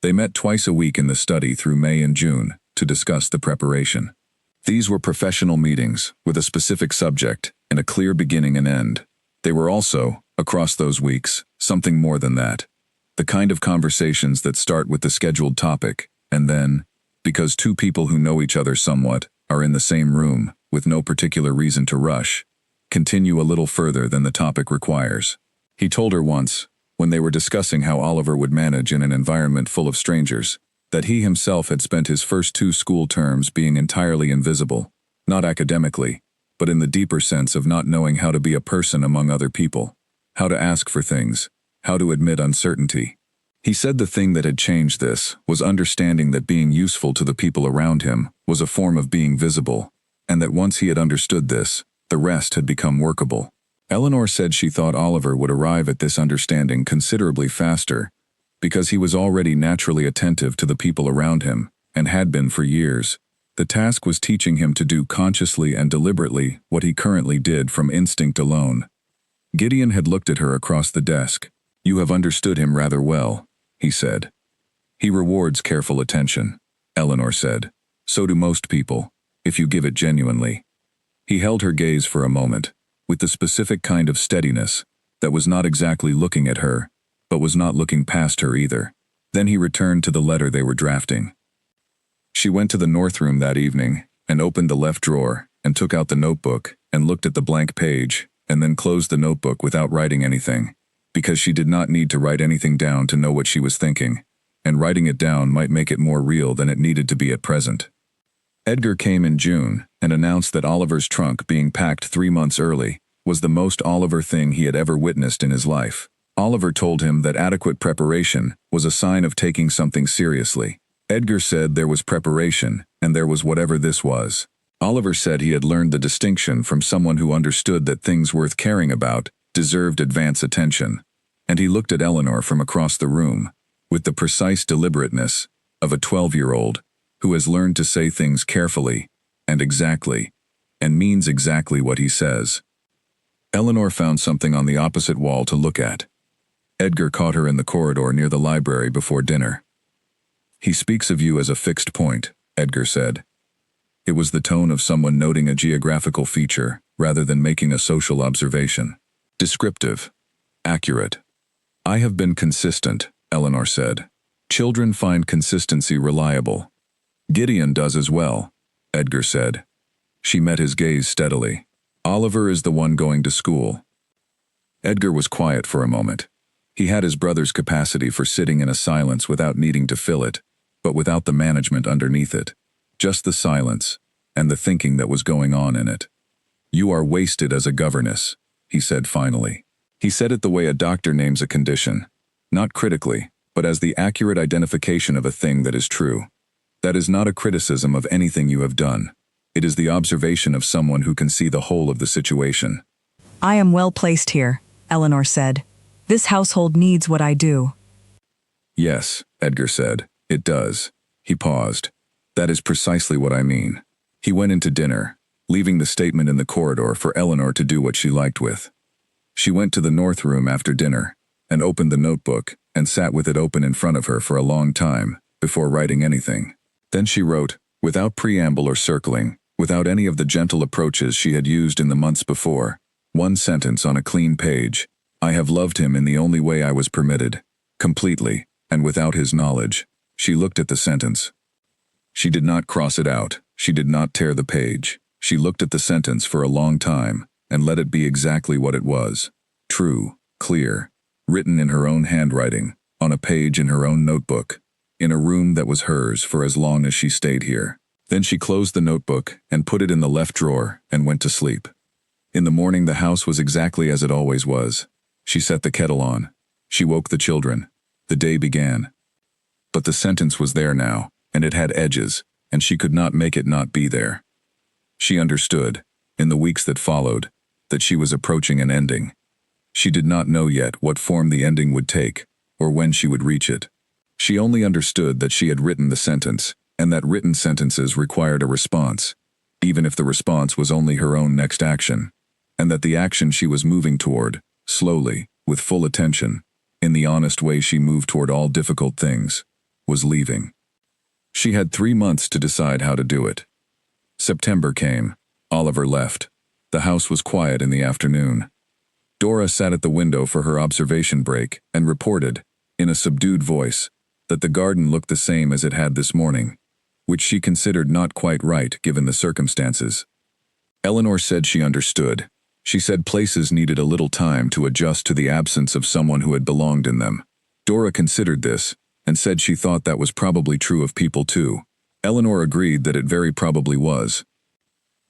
They met twice a week in the study through May and June to discuss the preparation. These were professional meetings with a specific subject and a clear beginning and end. They were also, across those weeks, something more than that. The kind of conversations that start with the scheduled topic, and then, because two people who know each other somewhat are in the same room with no particular reason to rush, continue a little further than the topic requires. He told her once, when they were discussing how Oliver would manage in an environment full of strangers, that he himself had spent his first 2 school terms being entirely invisible, not academically, but in the deeper sense of not knowing how to be a person among other people, how to ask for things, how to admit uncertainty. He said the thing that had changed this was understanding that being useful to the people around him was a form of being visible, and that once he had understood this, the rest had become workable. Eleanor said she thought Oliver would arrive at this understanding considerably faster, because he was already naturally attentive to the people around him, and had been for years. The task was teaching him to do consciously and deliberately what he currently did from instinct alone. Gideon had looked at her across the desk. "You have understood him rather well," he said. "He rewards careful attention," Eleanor said. "So do most people, if you give it genuinely." He held her gaze for a moment, with the specific kind of steadiness that was not exactly looking at her, but was not looking past her either. Then he returned to the letter they were drafting. She went to the north room that evening and opened the left drawer and took out the notebook and looked at the blank page and then closed the notebook without writing anything, because she did not need to write anything down to know what she was thinking, and writing it down might make it more real than it needed to be at present. Edgar came in June and announced that Oliver's trunk being packed 3 months early was the most Oliver thing he had ever witnessed in his life. Oliver told him that adequate preparation was a sign of taking something seriously. Edgar said there was preparation, and there was whatever this was. Oliver said he had learned the distinction from someone who understood that things worth caring about deserved advance attention, and he looked at Eleanor from across the room, with the precise deliberateness of a 12-year-old who has learned to say things carefully and exactly, and means exactly what he says. Eleanor found something on the opposite wall to look at. Edgar caught her in the corridor near the library before dinner. "He speaks of you as a fixed point," Edgar said. It was the tone of someone noting a geographical feature rather than making a social observation. Descriptive. Accurate. "I have been consistent," Eleanor said. "Children find consistency reliable." "Gideon does as well," Edgar said. She met his gaze steadily. "Oliver is the one going to school." Edgar was quiet for a moment. He had his brother's capacity for sitting in a silence without needing to fill it, but without the management underneath it. Just the silence, and the thinking that was going on in it. "You are wasted as a governess," he said finally. He said it the way a doctor names a condition, not critically, but as the accurate identification of a thing that is true. That is not a criticism of anything you have done. It is the observation of someone who can see the whole of the situation. "I am well placed here," Eleanor said. "This household needs what I do." "Yes," Edgar said, "it does." He paused. "That is precisely what I mean." He went into dinner, leaving the statement in the corridor for Eleanor to do what she liked with. She went to the north room after dinner, and opened the notebook, and sat with it open in front of her for a long time, before writing anything. Then she wrote, without preamble or circling, without any of the gentle approaches she had used in the months before, one sentence on a clean page. "I have loved him in the only way I was permitted, completely, and without his knowledge." She looked at the sentence. She did not cross it out, she did not tear the page. She looked at the sentence for a long time, and let it be exactly what it was. True, clear, written in her own handwriting, on a page in her own notebook, in a room that was hers for as long as she stayed here. Then she closed the notebook and put it in the left drawer and went to sleep. In the morning the house was exactly as it always was. She set the kettle on. She woke the children. The day began. But the sentence was there now, and it had edges, and she could not make it not be there. She understood, in the weeks that followed, that she was approaching an ending. She did not know yet what form the ending would take, or when she would reach it. She only understood that she had written the sentence, and that written sentences required a response, even if the response was only her own next action, and that the action she was moving toward, slowly, with full attention, in the honest way she moved toward all difficult things, was leaving. She had 3 months to decide how to do it. September came. Oliver left. The house was quiet in the afternoon. Dora sat at the window for her observation break and reported, in a subdued voice, that the garden looked the same as it had this morning, which she considered not quite right given the circumstances. Eleanor said she understood. She said places needed a little time to adjust to the absence of someone who had belonged in them. Dora considered this, and said she thought that was probably true of people too. Eleanor agreed that it very probably was.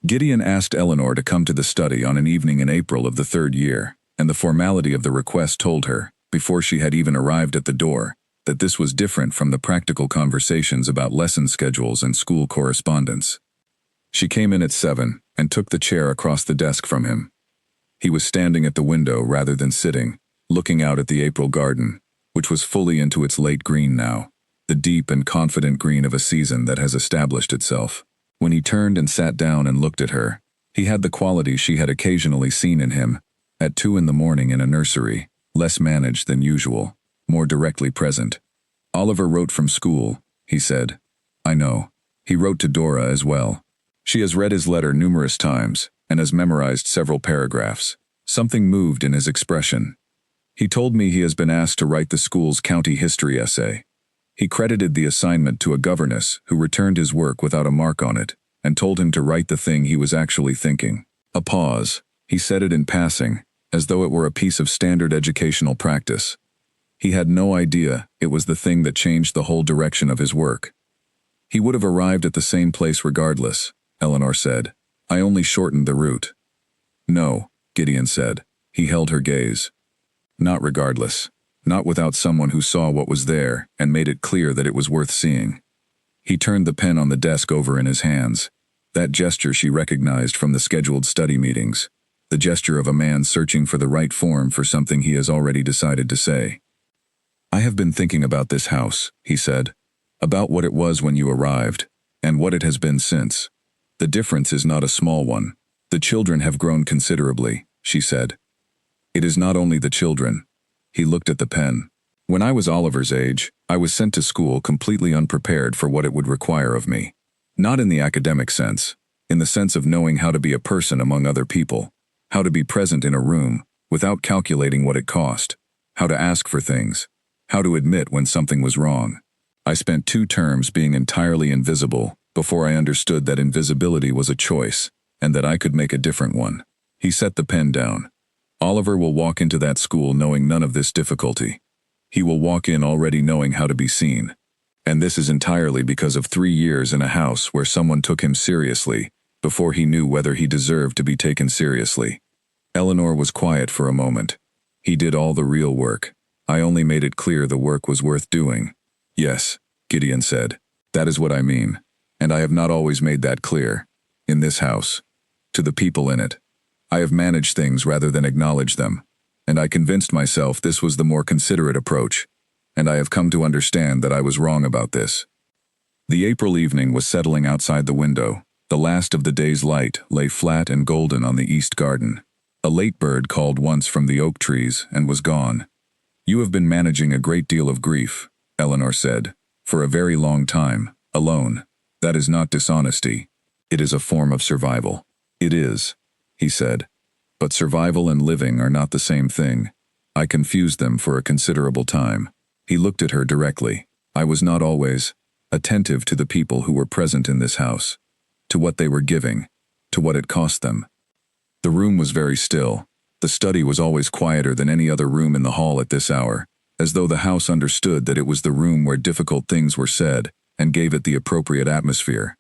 Gideon asked Eleanor to come to the study on an evening in April of the 3rd year, and the formality of the request told her, before she had even arrived at the door, that this was different from the practical conversations about lesson schedules and school correspondence. She came in at 7 and took the chair across the desk from him. He was standing at the window rather than sitting, looking out at the April garden, which was fully into its late green now, the deep and confident green of a season that has established itself. When he turned and sat down and looked at her, he had the quality she had occasionally seen in him, at 2 in the morning in a nursery, less managed than usual, more directly present. "Oliver wrote from school," he said. "I know. He wrote to Dora as well. She has read his letter numerous times, and has memorized several paragraphs. Something moved in his expression. He told me he has been asked to write the school's county history essay. He credited the assignment to a governess who returned his work without a mark on it, and told him to write the thing he was actually thinking. A pause. He said it in passing, as though it were a piece of standard educational practice. He had no idea it was the thing that changed the whole direction of his work. He would have arrived at the same place regardless, Eleanor said. I only shortened the route. No, Gideon said. He held her gaze. Not regardless. Not without someone who saw what was there and made it clear that it was worth seeing. He turned the pen on the desk over in his hands. That gesture she recognized from the scheduled study meetings. The gesture of a man searching for the right form for something he has already decided to say. I have been thinking about this house, he said. About what it was when you arrived, and what it has been since. The difference is not a small one. The children have grown considerably, she said. It is not only the children. He looked at the pen. When I was Oliver's age, I was sent to school completely unprepared for what it would require of me. Not in the academic sense, in the sense of knowing how to be a person among other people, how to be present in a room, without calculating what it cost, how to ask for things, how to admit when something was wrong. I spent 2 terms being entirely invisible before I understood that invisibility was a choice, and that I could make a different one. He set the pen down. Oliver will walk into that school knowing none of this difficulty. He will walk in already knowing how to be seen. And this is entirely because of 3 years in a house where someone took him seriously before he knew whether he deserved to be taken seriously. Eleanor was quiet for a moment. He did all the real work. I only made it clear the work was worth doing. Yes, Gideon said. That is what I mean. And I have not always made that clear. In this house. To the people in it. I have managed things rather than acknowledged them. And I convinced myself this was the more considerate approach. And I have come to understand that I was wrong about this. The April evening was settling outside the window. The last of the day's light lay flat and golden on the east garden. A late bird called once from the oak trees and was gone. You have been managing a great deal of grief, Eleanor said, for a very long time, alone. That is not dishonesty. It is a form of survival. It is, he said. But survival and living are not the same thing. I confused them for a considerable time. He looked at her directly. I was not always attentive to the people who were present in this house, to what they were giving, to what it cost them. The room was very still. The study was always quieter than any other room in the hall at this hour, as though the house understood that it was the room where difficult things were said and gave it the appropriate atmosphere.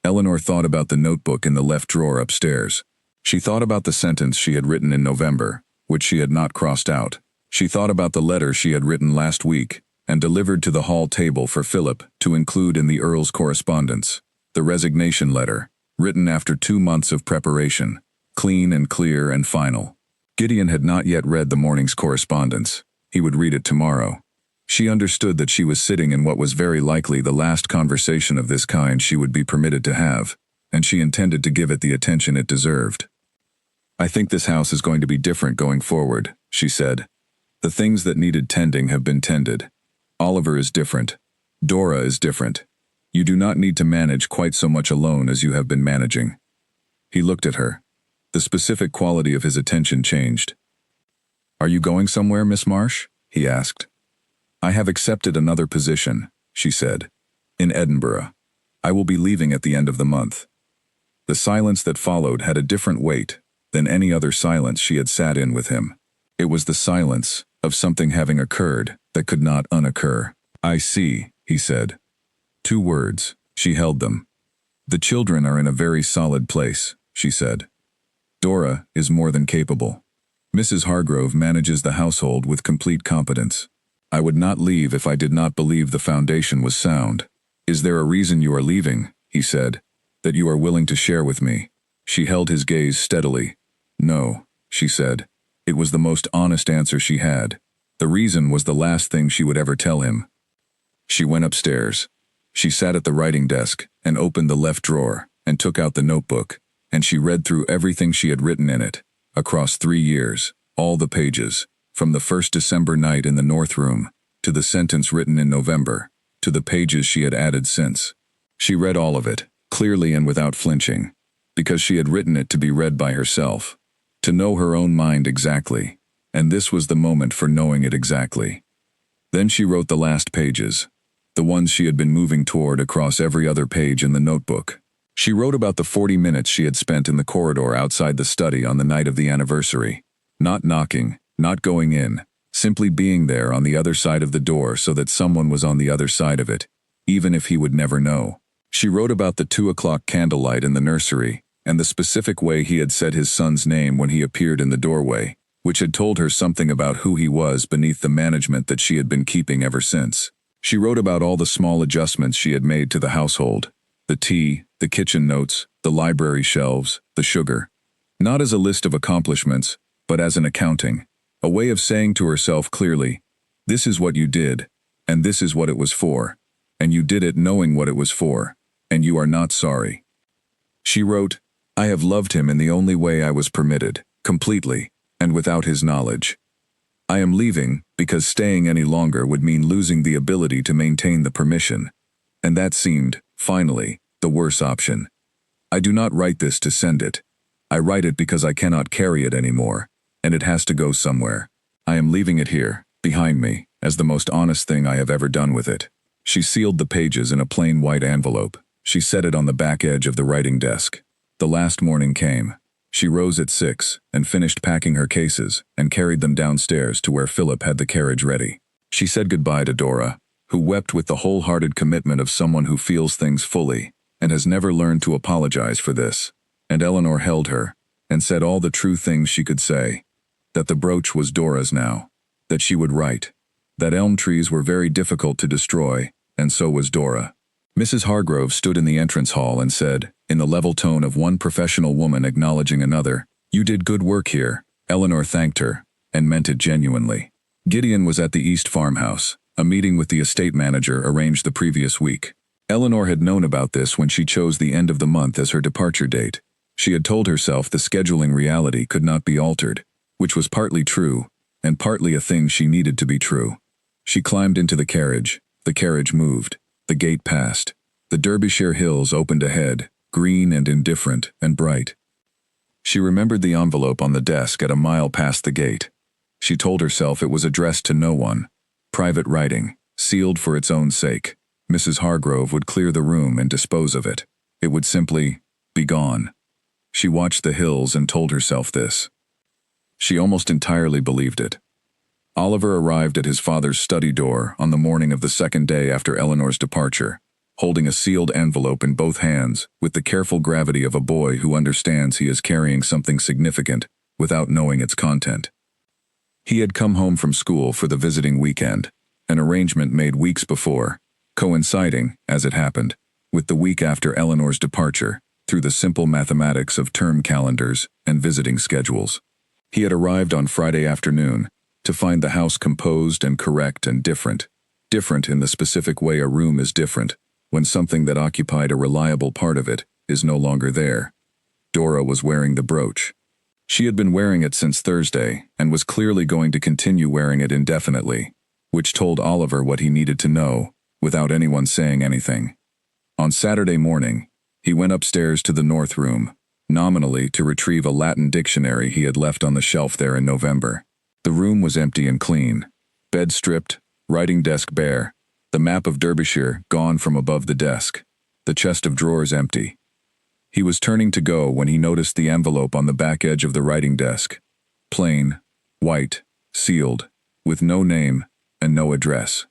Eleanor thought about the notebook in the left drawer upstairs. She thought about the sentence she had written in November, which she had not crossed out. She thought about the letter she had written last week and delivered to the hall table for Philip to include in the Earl's correspondence. The resignation letter, written after 2 months of preparation, clean and clear and final. Gideon had not yet read the morning's correspondence. He would read it tomorrow. She understood that she was sitting in what was very likely the last conversation of this kind she would be permitted to have, and she intended to give it the attention it deserved. I think this house is going to be different going forward, she said. The things that needed tending have been tended. Oliver is different. Dora is different. You do not need to manage quite so much alone as you have been managing. He looked at her. The specific quality of his attention changed. Are you going somewhere, Miss Marsh? He asked. I have accepted another position, she said. In Edinburgh. I will be leaving at the end of the month. The silence that followed had a different weight than any other silence she had sat in with him. It was the silence of something having occurred that could not unoccur. I see, he said. 2 words. She held them. The children are in a very solid place, she said. Dora is more than capable. Mrs. Hargrove manages the household with complete competence. I would not leave if I did not believe the foundation was sound. Is there a reason you are leaving, he said, that you are willing to share with me? She held his gaze steadily. No, she said. It was the most honest answer she had. The reason was the last thing she would ever tell him. She went upstairs. She sat at the writing desk and opened the left drawer and took out the notebook, and she read through everything she had written in it, across 3 years, all the pages, from the first December night in the North Room, to the sentence written in November, to the pages she had added since. She read all of it, clearly and without flinching. because she had written it to be read by herself, to know her own mind exactly, and this was the moment for knowing it exactly. Then she wrote the last pages, the ones she had been moving toward across every other page in the notebook. She wrote about the 40 minutes she had spent in the corridor outside the study on the night of the anniversary, not knocking, not going in, simply being there on the other side of the door so that someone was on the other side of it, even if he would never know. She wrote about the 2 o'clock candlelight in the nursery, and the specific way he had said his son's name when he appeared in the doorway, which had told her something about who he was beneath the management that she had been keeping ever since. She wrote about all the small adjustments she had made to the household, the tea, the kitchen notes, the library shelves, the sugar. Not as a list of accomplishments, but as an accounting, a way of saying to herself clearly, this is what you did, and this is what it was for, and you did it knowing what it was for, and you are not sorry. She wrote, I have loved him in the only way I was permitted, completely, and without his knowledge. I am leaving because staying any longer would mean losing the ability to maintain the permission, and that seemed, finally, the worse option. I do not write this to send it. I write it because I cannot carry it anymore, and it has to go somewhere. I am leaving it here, behind me, as the most honest thing I have ever done with it. She sealed the pages in a plain white envelope. She set it on the back edge of the writing desk. The last morning came. She rose at 6 and finished packing her cases and carried them downstairs to where Philip had the carriage ready. She said goodbye to Dora, who wept with the wholehearted commitment of someone who feels things fully and has never learned to apologize for this. And Eleanor held her and said all the true things she could say, that the brooch was Dora's now, that she would write, that elm trees were very difficult to destroy, and so was Dora. Mrs. Hargrove stood in the entrance hall and said, in the level tone of one professional woman acknowledging another, you did good work here. Eleanor thanked her, and meant it genuinely. Gideon was at the East farmhouse. A meeting with the estate manager arranged the previous week. Eleanor had known about this when she chose the end of the month as her departure date. She had told herself the scheduling reality could not be altered, which was partly true, and partly a thing she needed to be true. She climbed into the carriage moved, the gate passed. The Derbyshire hills opened ahead, green and indifferent and bright. She remembered the envelope on the desk at a mile past the gate. She told herself it was addressed to no one. Private writing, sealed for its own sake. Mrs. Hargrove would clear the room and dispose of it. It would simply be gone. She watched the hills and told herself this. She almost entirely believed it. Oliver arrived at his father's study door on the morning of the second day after Eleanor's departure, holding a sealed envelope in both hands with the careful gravity of a boy who understands he is carrying something significant without knowing its content. He had come home from school for the visiting weekend, an arrangement made weeks before, coinciding, as it happened, with the week after Eleanor's departure, through the simple mathematics of term calendars and visiting schedules. He had arrived on Friday afternoon to find the house composed and correct and different in the specific way a room is different when something that occupied a reliable part of it is no longer there. Dora was wearing the brooch. She had been wearing it since Thursday and was clearly going to continue wearing it indefinitely, which told Oliver what he needed to know without anyone saying anything. On Saturday morning, he went upstairs to the north room, nominally to retrieve a Latin dictionary he had left on the shelf there in November. The room was empty and clean. Bed stripped, writing desk bare, the map of Derbyshire gone from above the desk, the chest of drawers empty. He was turning to go when he noticed the envelope on the back edge of the writing desk. Plain, white, sealed, with no name and no address.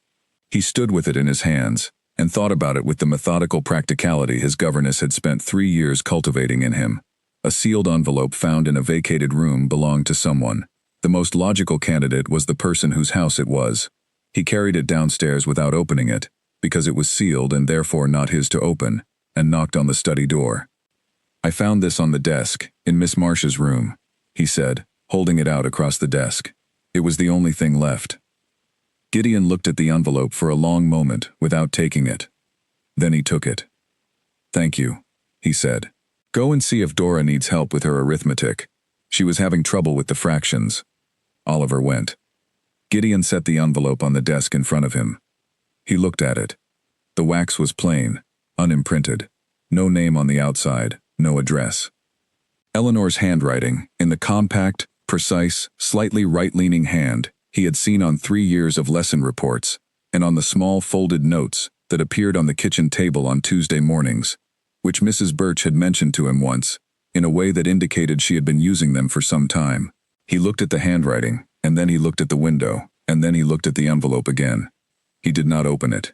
He stood with it in his hands and thought about it with the methodical practicality his governess had spent 3 years cultivating in him. A sealed envelope found in a vacated room belonged to someone. The most logical candidate was the person whose house it was. He carried it downstairs without opening it, because it was sealed and therefore not his to open, and knocked on the study door. I found this on the desk, in Miss Marsh's room, he said, holding it out across the desk. It was the only thing left. Gideon looked at the envelope for a long moment without taking it. Then he took it. Thank you, he said. Go and see if Dora needs help with her arithmetic. She was having trouble with the fractions. Oliver went. Gideon set the envelope on the desk in front of him. He looked at it. The wax was plain, unimprinted. No name on the outside, no address. Eleanor's handwriting, in the compact, precise, slightly right-leaning hand he had seen on 3 years of lesson reports, and on the small folded notes that appeared on the kitchen table on Tuesday mornings, which Mrs. Birch had mentioned to him once, in a way that indicated she had been using them for some time. He looked at the handwriting, and then he looked at the window, and then he looked at the envelope again. He did not open it.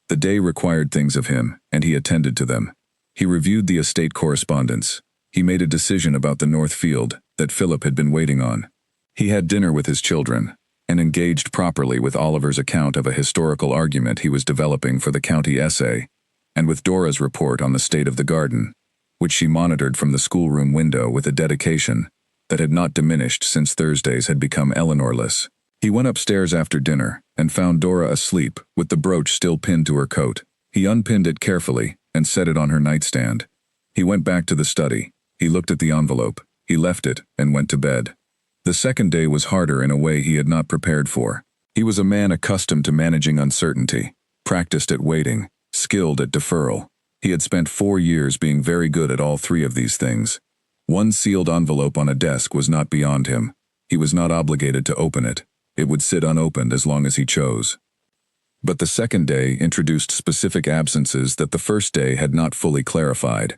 The day required things of him, and he attended to them. He reviewed the estate correspondence. He made a decision about the North Field that Philip had been waiting on. He had dinner with his children, and engaged properly with Oliver's account of a historical argument he was developing for the county essay, and with Dora's report on the state of the garden, which she monitored from the schoolroom window with a dedication that had not diminished since Thursdays had become Eleanorless. He went upstairs after dinner and found Dora asleep with the brooch still pinned to her coat. He unpinned it carefully and set it on her nightstand. He went back to the study. He looked at the envelope. He left it and went to bed. The second day was harder in a way he had not prepared for. He was a man accustomed to managing uncertainty, practiced at waiting, skilled at deferral. He had spent 4 years being very good at all three of these things. One sealed envelope on a desk was not beyond him. He was not obligated to open it. It would sit unopened as long as he chose. But the second day introduced specific absences that the first day had not fully clarified.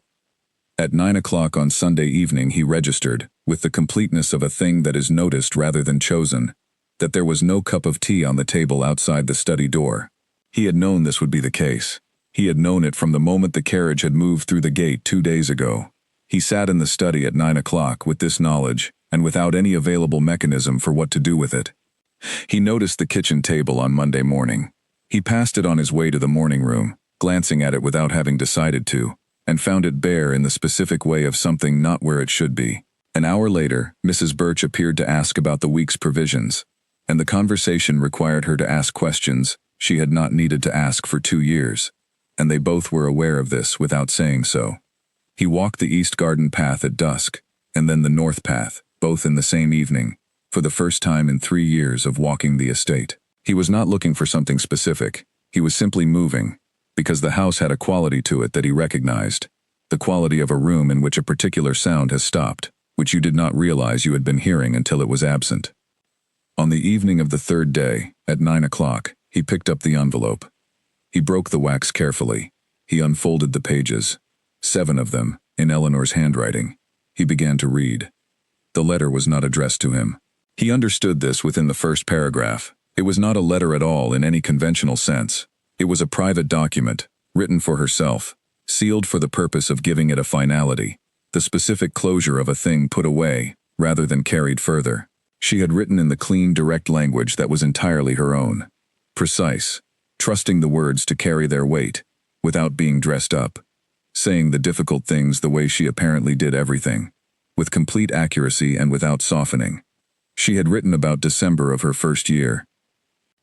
At 9 o'clock on Sunday evening he registered, with the completeness of a thing that is noticed rather than chosen, that there was no cup of tea on the table outside the study door. He had known this would be the case. He had known it from the moment the carriage had moved through the gate 2 days ago. He sat in the study at 9 o'clock with this knowledge, and without any available mechanism for what to do with it. He noticed the kitchen table on Monday morning. He passed it on his way to the morning room, glancing at it without having decided to, and found it bare in the specific way of something not where it should be. An hour later, Mrs. Birch appeared to ask about the week's provisions, and the conversation required her to ask questions she had not needed to ask for 2 years, and they both were aware of this without saying so. He walked the east garden path at dusk, and then the north path, both in the same evening, for the first time in 3 years of walking the estate. He was not looking for something specific. He was simply moving, because the house had a quality to it that he recognized, the quality of a room in which a particular sound has stopped, which you did not realize you had been hearing until it was absent. On the evening of the third day, at 9 o'clock, he picked up the envelope. He broke the wax carefully. He unfolded the pages, 7 of them, in Eleanor's handwriting. He began to read. The letter was not addressed to him. He understood this within the first paragraph. It was not a letter at all in any conventional sense. It was a private document, written for herself, sealed for the purpose of giving it a finality, the specific closure of a thing put away, rather than carried further. She had written in the clean, direct language that was entirely her own, precise, trusting the words to carry their weight, without being dressed up, saying the difficult things the way she apparently did everything, with complete accuracy and without softening. She had written about December of her first year,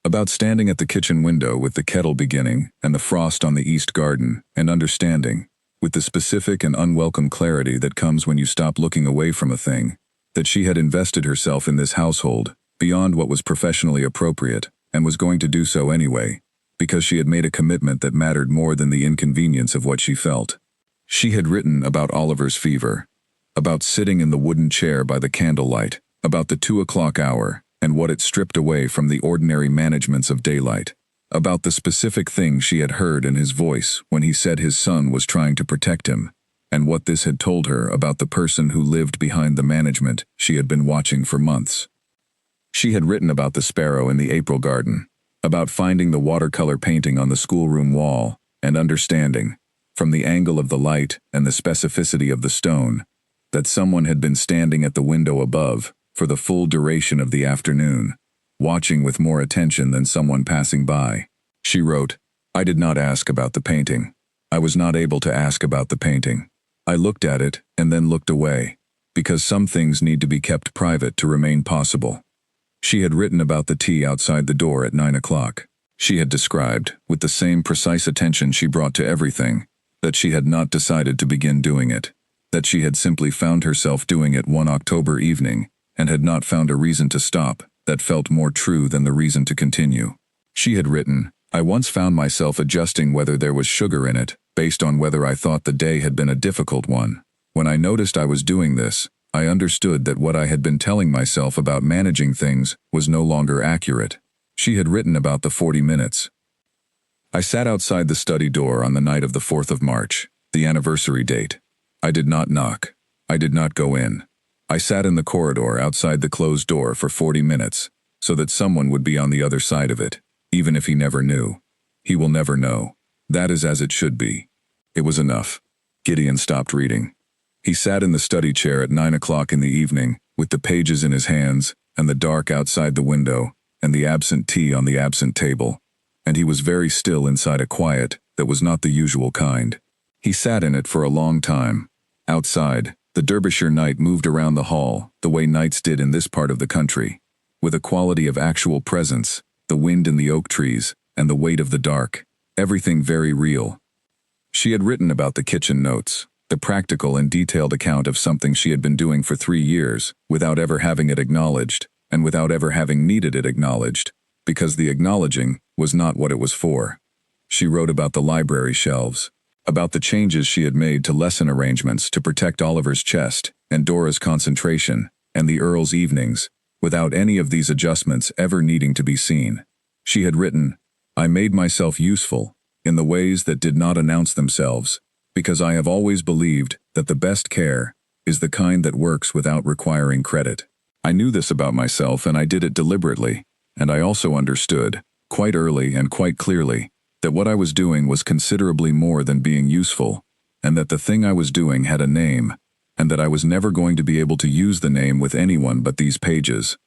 about standing at the kitchen window with the kettle beginning and the frost on the east garden, and understanding, with the specific and unwelcome clarity that comes when you stop looking away from a thing, that she had invested herself in this household beyond what was professionally appropriate, and was going to do so anyway, because she had made a commitment that mattered more than the inconvenience of what she felt. She had written about Oliver's fever, about sitting in the wooden chair by the candlelight, about the 2 o'clock hour, and what it stripped away from the ordinary managements of daylight, about the specific things she had heard in his voice when he said his son was trying to protect him, and what this had told her about the person who lived behind the management she had been watching for months. She had written about the sparrow in the April garden, about finding the watercolor painting on the schoolroom wall, and understanding, from the angle of the light and the specificity of the stone, that someone had been standing at the window above for the full duration of the afternoon, watching with more attention than someone passing by. She wrote, "I did not ask about the painting. I was not able to ask about the painting. I looked at it and then looked away, because some things need to be kept private to remain possible." She had written about the tea outside the door at 9 o'clock. She had described, with the same precise attention she brought to everything, that she had not decided to begin doing it, that she had simply found herself doing it one October evening, and had not found a reason to stop that felt more true than the reason to continue. She had written, "I once found myself adjusting whether there was sugar in it, based on whether I thought the day had been a difficult one. When I noticed I was doing this, I understood that what I had been telling myself about managing things was no longer accurate. She had written about the 40 minutes. I sat outside the study door on the night of the 4th of March, the anniversary date. I did not knock. I did not go in. I sat in the corridor outside the closed door for 40 minutes, so that someone would be on the other side of it, even if he never knew. He will never know. That is as it should be. It was enough. Gideon stopped reading. He sat in the study chair at 9 o'clock in the evening, with the pages in his hands, and the dark outside the window, and the absent tea on the absent table, and he was very still inside a quiet that was not the usual kind. He sat in it for a long time. Outside, the Derbyshire night moved around the hall, the way nights did in this part of the country, with a quality of actual presence, the wind in the oak trees, and the weight of the dark, everything very real. She had written about the kitchen notes, the practical and detailed account of something she had been doing for 3 years, without ever having it acknowledged, and without ever having needed it acknowledged, because the acknowledging was not what it was for. She wrote about the library shelves, about the changes she had made to lesson arrangements to protect Oliver's chest, and Dora's concentration, and the Earl's evenings, without any of these adjustments ever needing to be seen. She had written, "I made myself useful, in the ways that did not announce themselves, because I have always believed that the best care is the kind that works without requiring credit. I knew this about myself and I did it deliberately, and I also understood, quite early and quite clearly, that what I was doing was considerably more than being useful, and that the thing I was doing had a name, and that I was never going to be able to use the name with anyone but these pages."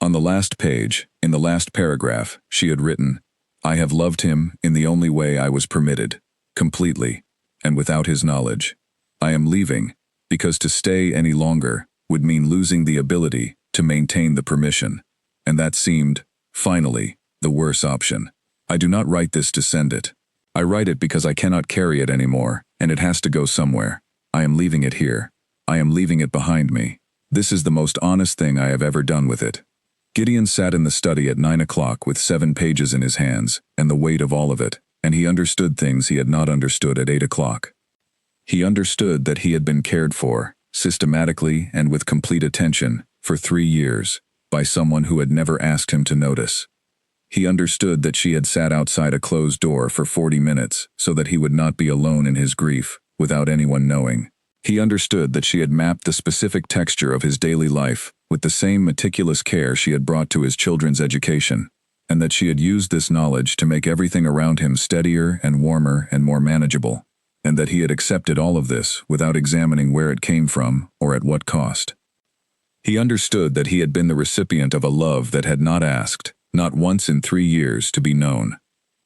On the last page, in the last paragraph, she had written, "I have loved him in the only way I was permitted, completely, and without his knowledge. I am leaving, because to stay any longer would mean losing the ability to maintain the permission, and that seemed, finally, the worse option. I do not write this to send it. I write it because I cannot carry it anymore, and it has to go somewhere. I am leaving it here. I am leaving it behind me. This is the most honest thing I have ever done with it." Gideon sat in the study at 9 o'clock with 7 pages in his hands, and the weight of all of it, and he understood things he had not understood at 8 o'clock. He understood that he had been cared for, systematically and with complete attention, for 3 years, by someone who had never asked him to notice. He understood that she had sat outside a closed door for 40 minutes so that he would not be alone in his grief, without anyone knowing. He understood that she had mapped the specific texture of his daily life with the same meticulous care she had brought to his children's education, and that she had used this knowledge to make everything around him steadier and warmer and more manageable, and that he had accepted all of this without examining where it came from or at what cost. He understood that he had been the recipient of a love that had not asked, not once in 3 years, to be known,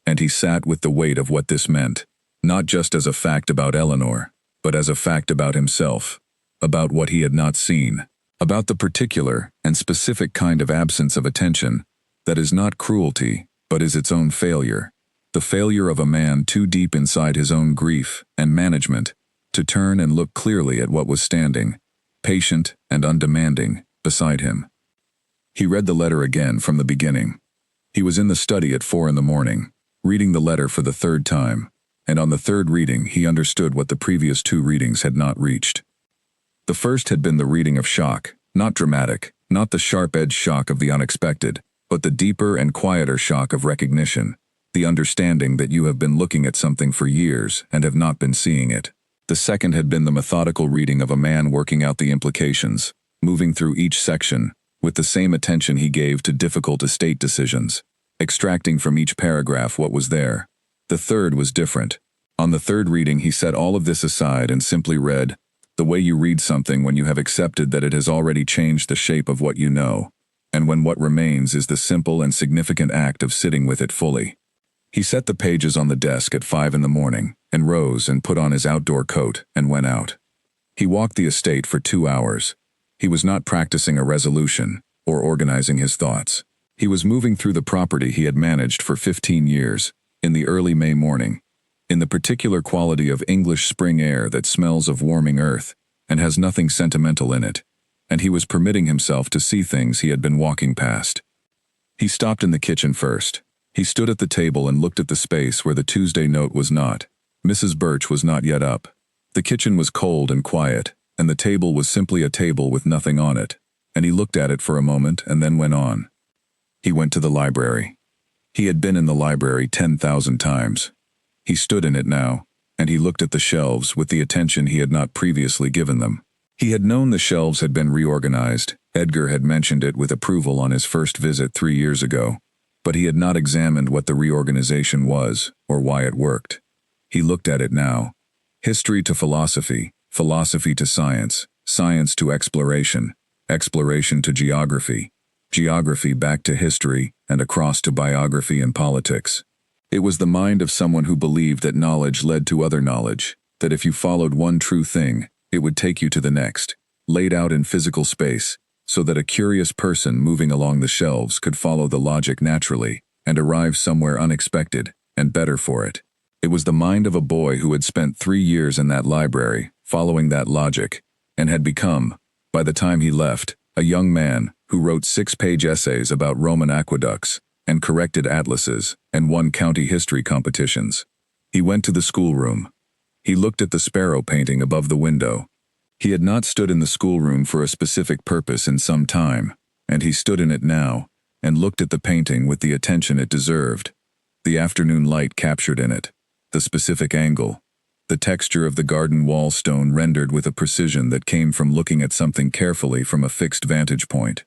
and he sat with the weight of what this meant, not just as a fact about Eleanor, but as a fact about himself, about what he had not seen, about the particular and specific kind of absence of attention that is not cruelty, but is its own failure, the failure of a man too deep inside his own grief and management to turn and look clearly at what was standing, patient and undemanding, beside him. He read the letter again from the beginning. He was in the study at 4 in the morning, reading the letter for the 3rd time, and on the 3rd reading he understood what the previous 2 readings had not reached. The first had been the reading of shock, not dramatic, not the sharp-edged shock of the unexpected, but the deeper and quieter shock of recognition, the understanding that you have been looking at something for years and have not been seeing it. The second had been the methodical reading of a man working out the implications, moving through each section, with the same attention he gave to difficult estate decisions, extracting from each paragraph what was there. The third was different. On the 3rd reading he set all of this aside and simply read, the way you read something when you have accepted that it has already changed the shape of what you know, and when what remains is the simple and significant act of sitting with it fully. He set the pages on the desk at 5 in the morning, and rose and put on his outdoor coat and went out. He walked the estate for 2 hours. He was not practicing a resolution or organizing his thoughts. He was moving through the property he had managed for 15 years, in the early May morning, in the particular quality of English spring air that smells of warming earth and has nothing sentimental in it, and he was permitting himself to see things he had been walking past. He stopped in the kitchen first. He stood at the table and looked at the space where the Tuesday note was not. Mrs. Birch was not yet up. The kitchen was cold and quiet, and the table was simply a table with nothing on it, and he looked at it for a moment and then went on. He went to the library. He had been in the library 10,000 times. He stood in it now, and he looked at the shelves with the attention he had not previously given them. He had known the shelves had been reorganized. Edgar had mentioned it with approval on his first visit 3 years ago, but he had not examined what the reorganization was or why it worked. He looked at it now. History to philosophy, philosophy to science, science to exploration, exploration to geography, geography back to history, and across to biography and politics. It was the mind of someone who believed that knowledge led to other knowledge, that if you followed one true thing, it would take you to the next, laid out in physical space, so that a curious person moving along the shelves could follow the logic naturally and arrive somewhere unexpected and better for it. It was the mind of a boy who had spent 3 years in that library, following that logic, and had become, by the time he left, a young man who wrote 6-page essays about Roman aqueducts and corrected atlases and won county history competitions. He went to the schoolroom. He looked at the sparrow painting above the window. He had not stood in the schoolroom for a specific purpose in some time, and he stood in it now and looked at the painting with the attention it deserved. The afternoon light captured in it, the specific angle, the texture of the garden wall stone rendered with a precision that came from looking at something carefully from a fixed vantage point.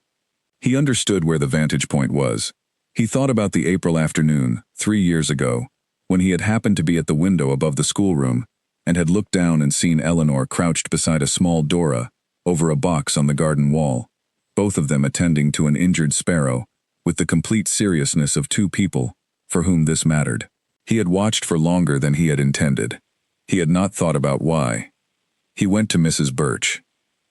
He understood where the vantage point was. He thought about the April afternoon, 3 years ago, when he had happened to be at the window above the schoolroom and had looked down and seen Eleanor crouched beside a small Dora over a box on the garden wall, both of them attending to an injured sparrow with the complete seriousness of 2 people for whom this mattered. He had watched for longer than he had intended. He had not thought about why. He went to Mrs. Birch.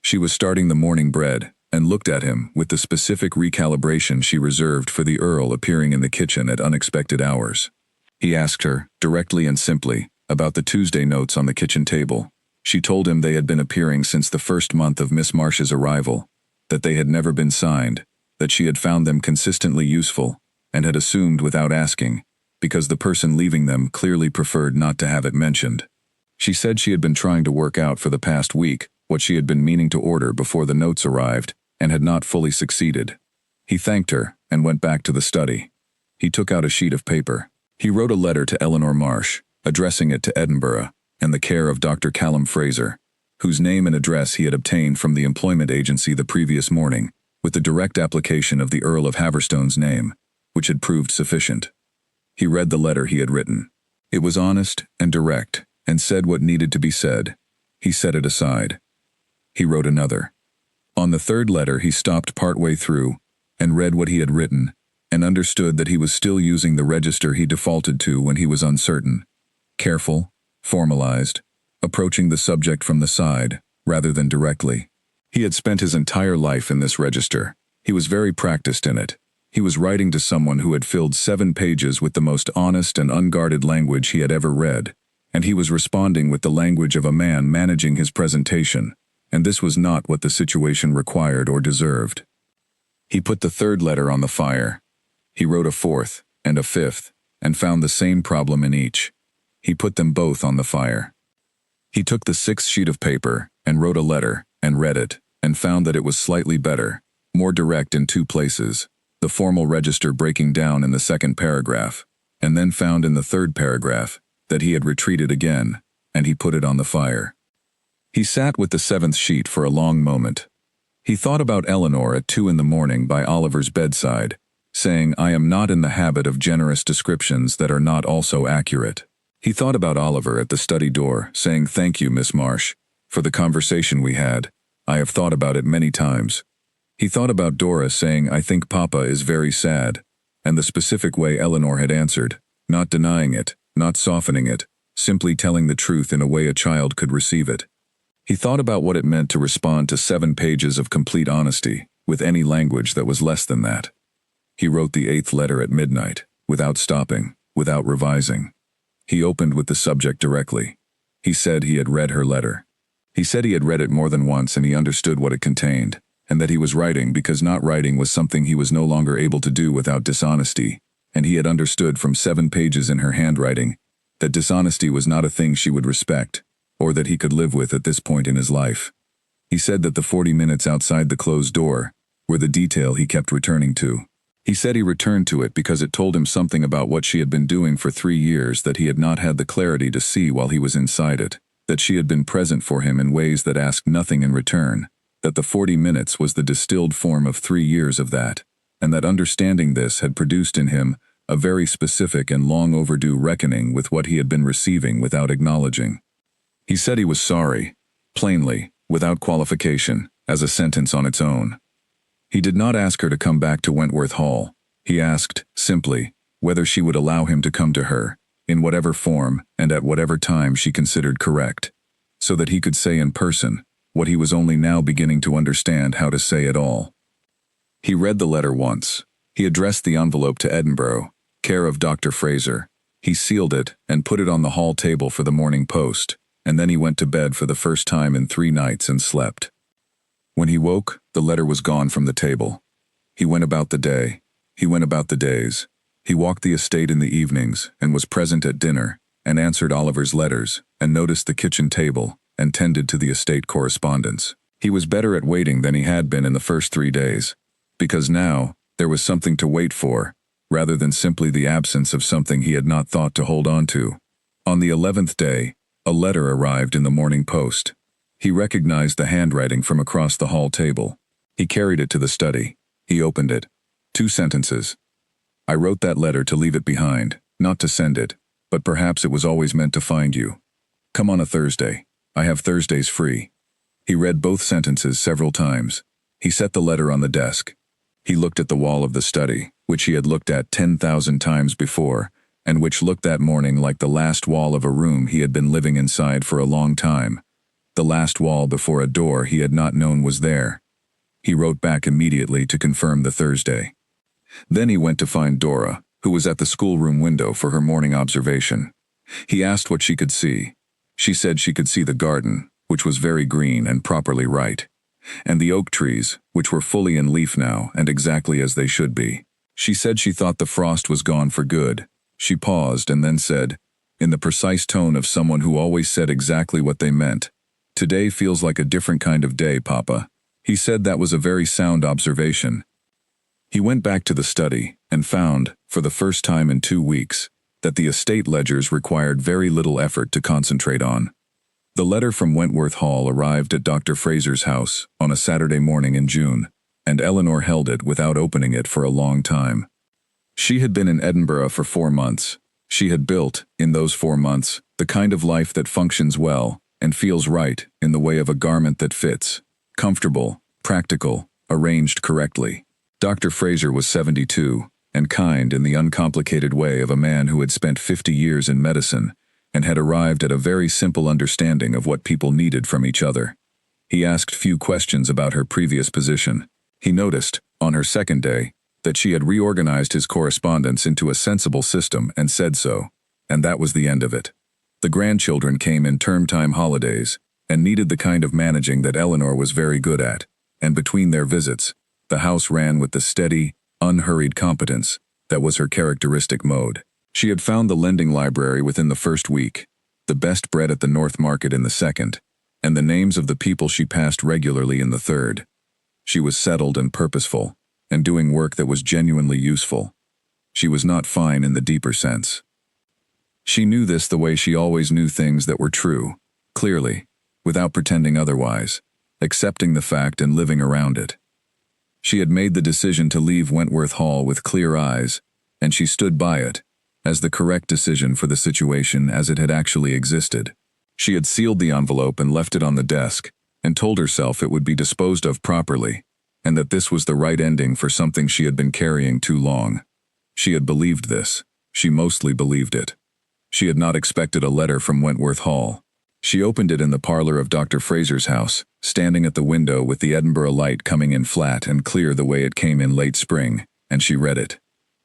She was starting the morning bread and looked at him with the specific recalibration she reserved for the Earl appearing in the kitchen at unexpected hours. He asked her, directly and simply, about the Tuesday notes on the kitchen table. She told him they had been appearing since the first month of Miss Marsh's arrival, that they had never been signed, that she had found them consistently useful, and had assumed without asking, because the person leaving them clearly preferred not to have it mentioned. She said she had been trying to work out for the past week what she had been meaning to order before the notes arrived, and had not fully succeeded. He thanked her and went back to the study. He took out a sheet of paper. He wrote a letter to Eleanor Marsh, addressing it to Edinburgh and the care of Dr. Callum Fraser, whose name and address he had obtained from the employment agency the previous morning, with the direct application of the Earl of Haverstone's name, which had proved sufficient. He read the letter he had written. It was honest and direct, and said what needed to be said. He set it aside. He wrote another. On the 3rd letter he stopped partway through, and read what he had written, and understood that he was still using the register he defaulted to when he was uncertain. Careful, formalized, approaching the subject from the side, rather than directly. He had spent his entire life in this register. He was very practiced in it. He was writing to someone who had filled 7 pages with the most honest and unguarded language he had ever read, and he was responding with the language of a man managing his presentation, and this was not what the situation required or deserved. He put the 3rd letter on the fire. He wrote a 4th and a 5th, and found the same problem in each. He put them both on the fire. He took the 6th sheet of paper and wrote a letter and read it, and found that it was slightly better, more direct in 2 places, the formal register breaking down in the 2nd paragraph, and then found in the 3rd paragraph that he had retreated again, and he put it on the fire. He sat with the 7th sheet for a long moment. He thought about Eleanor at 2 in the morning by Oliver's bedside, saying, "I am not in the habit of generous descriptions that are not also accurate." He thought about Oliver at the study door, saying, "Thank you, Miss Marsh, for the conversation we had. I have thought about it many times." He thought about Dora saying, "I think Papa is very sad," and the specific way Eleanor had answered, not denying it, not softening it, simply telling the truth in a way a child could receive it. He thought about what it meant to respond to 7 pages of complete honesty, with any language that was less than that. He wrote the 8th letter at midnight, without stopping, without revising. He opened with the subject directly. He said he had read her letter. He said he had read it more than once and he understood what it contained, and that he was writing because not writing was something he was no longer able to do without dishonesty, and he had understood from 7 pages in her handwriting that dishonesty was not a thing she would respect, or that he could live with at this point in his life. He said that the 40 minutes outside the closed door were the detail he kept returning to. He said he returned to it because it told him something about what she had been doing for 3 years that he had not had the clarity to see while he was inside it, that she had been present for him in ways that asked nothing in return, that the 40 minutes was the distilled form of 3 years of that, and that understanding this had produced in him a very specific and long overdue reckoning with what he had been receiving without acknowledging. He said he was sorry, plainly, without qualification, as a sentence on its own. He did not ask her to come back to Wentworth Hall. He asked, simply, whether she would allow him to come to her, in whatever form and at whatever time she considered correct, so that he could say in person what he was only now beginning to understand how to say at all. He read the letter once. He addressed the envelope to Edinburgh, care of Dr. Fraser. He sealed it and put it on the hall table for the morning post, and then he went to bed for the first time in 3 nights and slept. When he woke, the letter was gone from the table. He went about the day. He went about the days. He walked the estate in the evenings and was present at dinner and answered Oliver's letters and noticed the kitchen table and tended to the estate correspondence. He was better at waiting than he had been in the first 3 days, because now there was something to wait for, rather than simply the absence of something he had not thought to hold on to. On the 11th day, a letter arrived in the Morning Post. He recognized the handwriting from across the hall table. He carried it to the study. He opened it. 2 sentences. I wrote that letter to leave it behind, not to send it, but perhaps it was always meant to find you. Come on a Thursday. I have Thursdays free. He read both sentences several times. He set the letter on the desk. He looked at the wall of the study, which he had looked at 10,000 times before, and which looked that morning like the last wall of a room he had been living inside for a long time, the last wall before a door he had not known was there. He wrote back immediately to confirm the Thursday. Then he went to find Dora, who was at the schoolroom window for her morning observation. He asked what she could see. She said she could see the garden, which was very green and properly right, and the oak trees, which were fully in leaf now and exactly as they should be. She said she thought the frost was gone for good. She paused and then said, in the precise tone of someone who always said exactly what they meant, "Today feels like a different kind of day, Papa." He said that was a very sound observation. He went back to the study and found, for the first time in 2 weeks, that the estate ledgers required very little effort to concentrate on. The letter from Wentworth Hall arrived at Dr. Fraser's house on a Saturday morning in June, and Eleanor held it without opening it for a long time. She had been in Edinburgh for 4 months. She had built, in those 4 months, the kind of life that functions well and feels right in the way of a garment that fits, comfortable, practical, arranged correctly. Dr. Fraser was 72, and kind in the uncomplicated way of a man who had spent 50 years in medicine and had arrived at a very simple understanding of what people needed from each other. He asked few questions about her previous position. He noticed, on her second day, that she had reorganized his correspondence into a sensible system and said so, and that was the end of it. The grandchildren came in term-time holidays and needed the kind of managing that Eleanor was very good at, and between their visits, the house ran with the steady, unhurried competence that was her characteristic mode. She had found the lending library within the first week, the best bread at the North Market in the second, and the names of the people she passed regularly in the third. She was settled and purposeful, and doing work that was genuinely useful. She was not fine in the deeper sense. She knew this the way she always knew things that were true, clearly, without pretending otherwise, accepting the fact and living around it. She had made the decision to leave Wentworth Hall with clear eyes, and she stood by it, as the correct decision for the situation as it had actually existed. She had sealed the envelope and left it on the desk, and told herself it would be disposed of properly, and that this was the right ending for something she had been carrying too long. She had believed this. She mostly believed it. She had not expected a letter from Wentworth Hall. She opened it in the parlor of Dr. Fraser's house, standing at the window with the Edinburgh light coming in flat and clear the way it came in late spring, and she read it.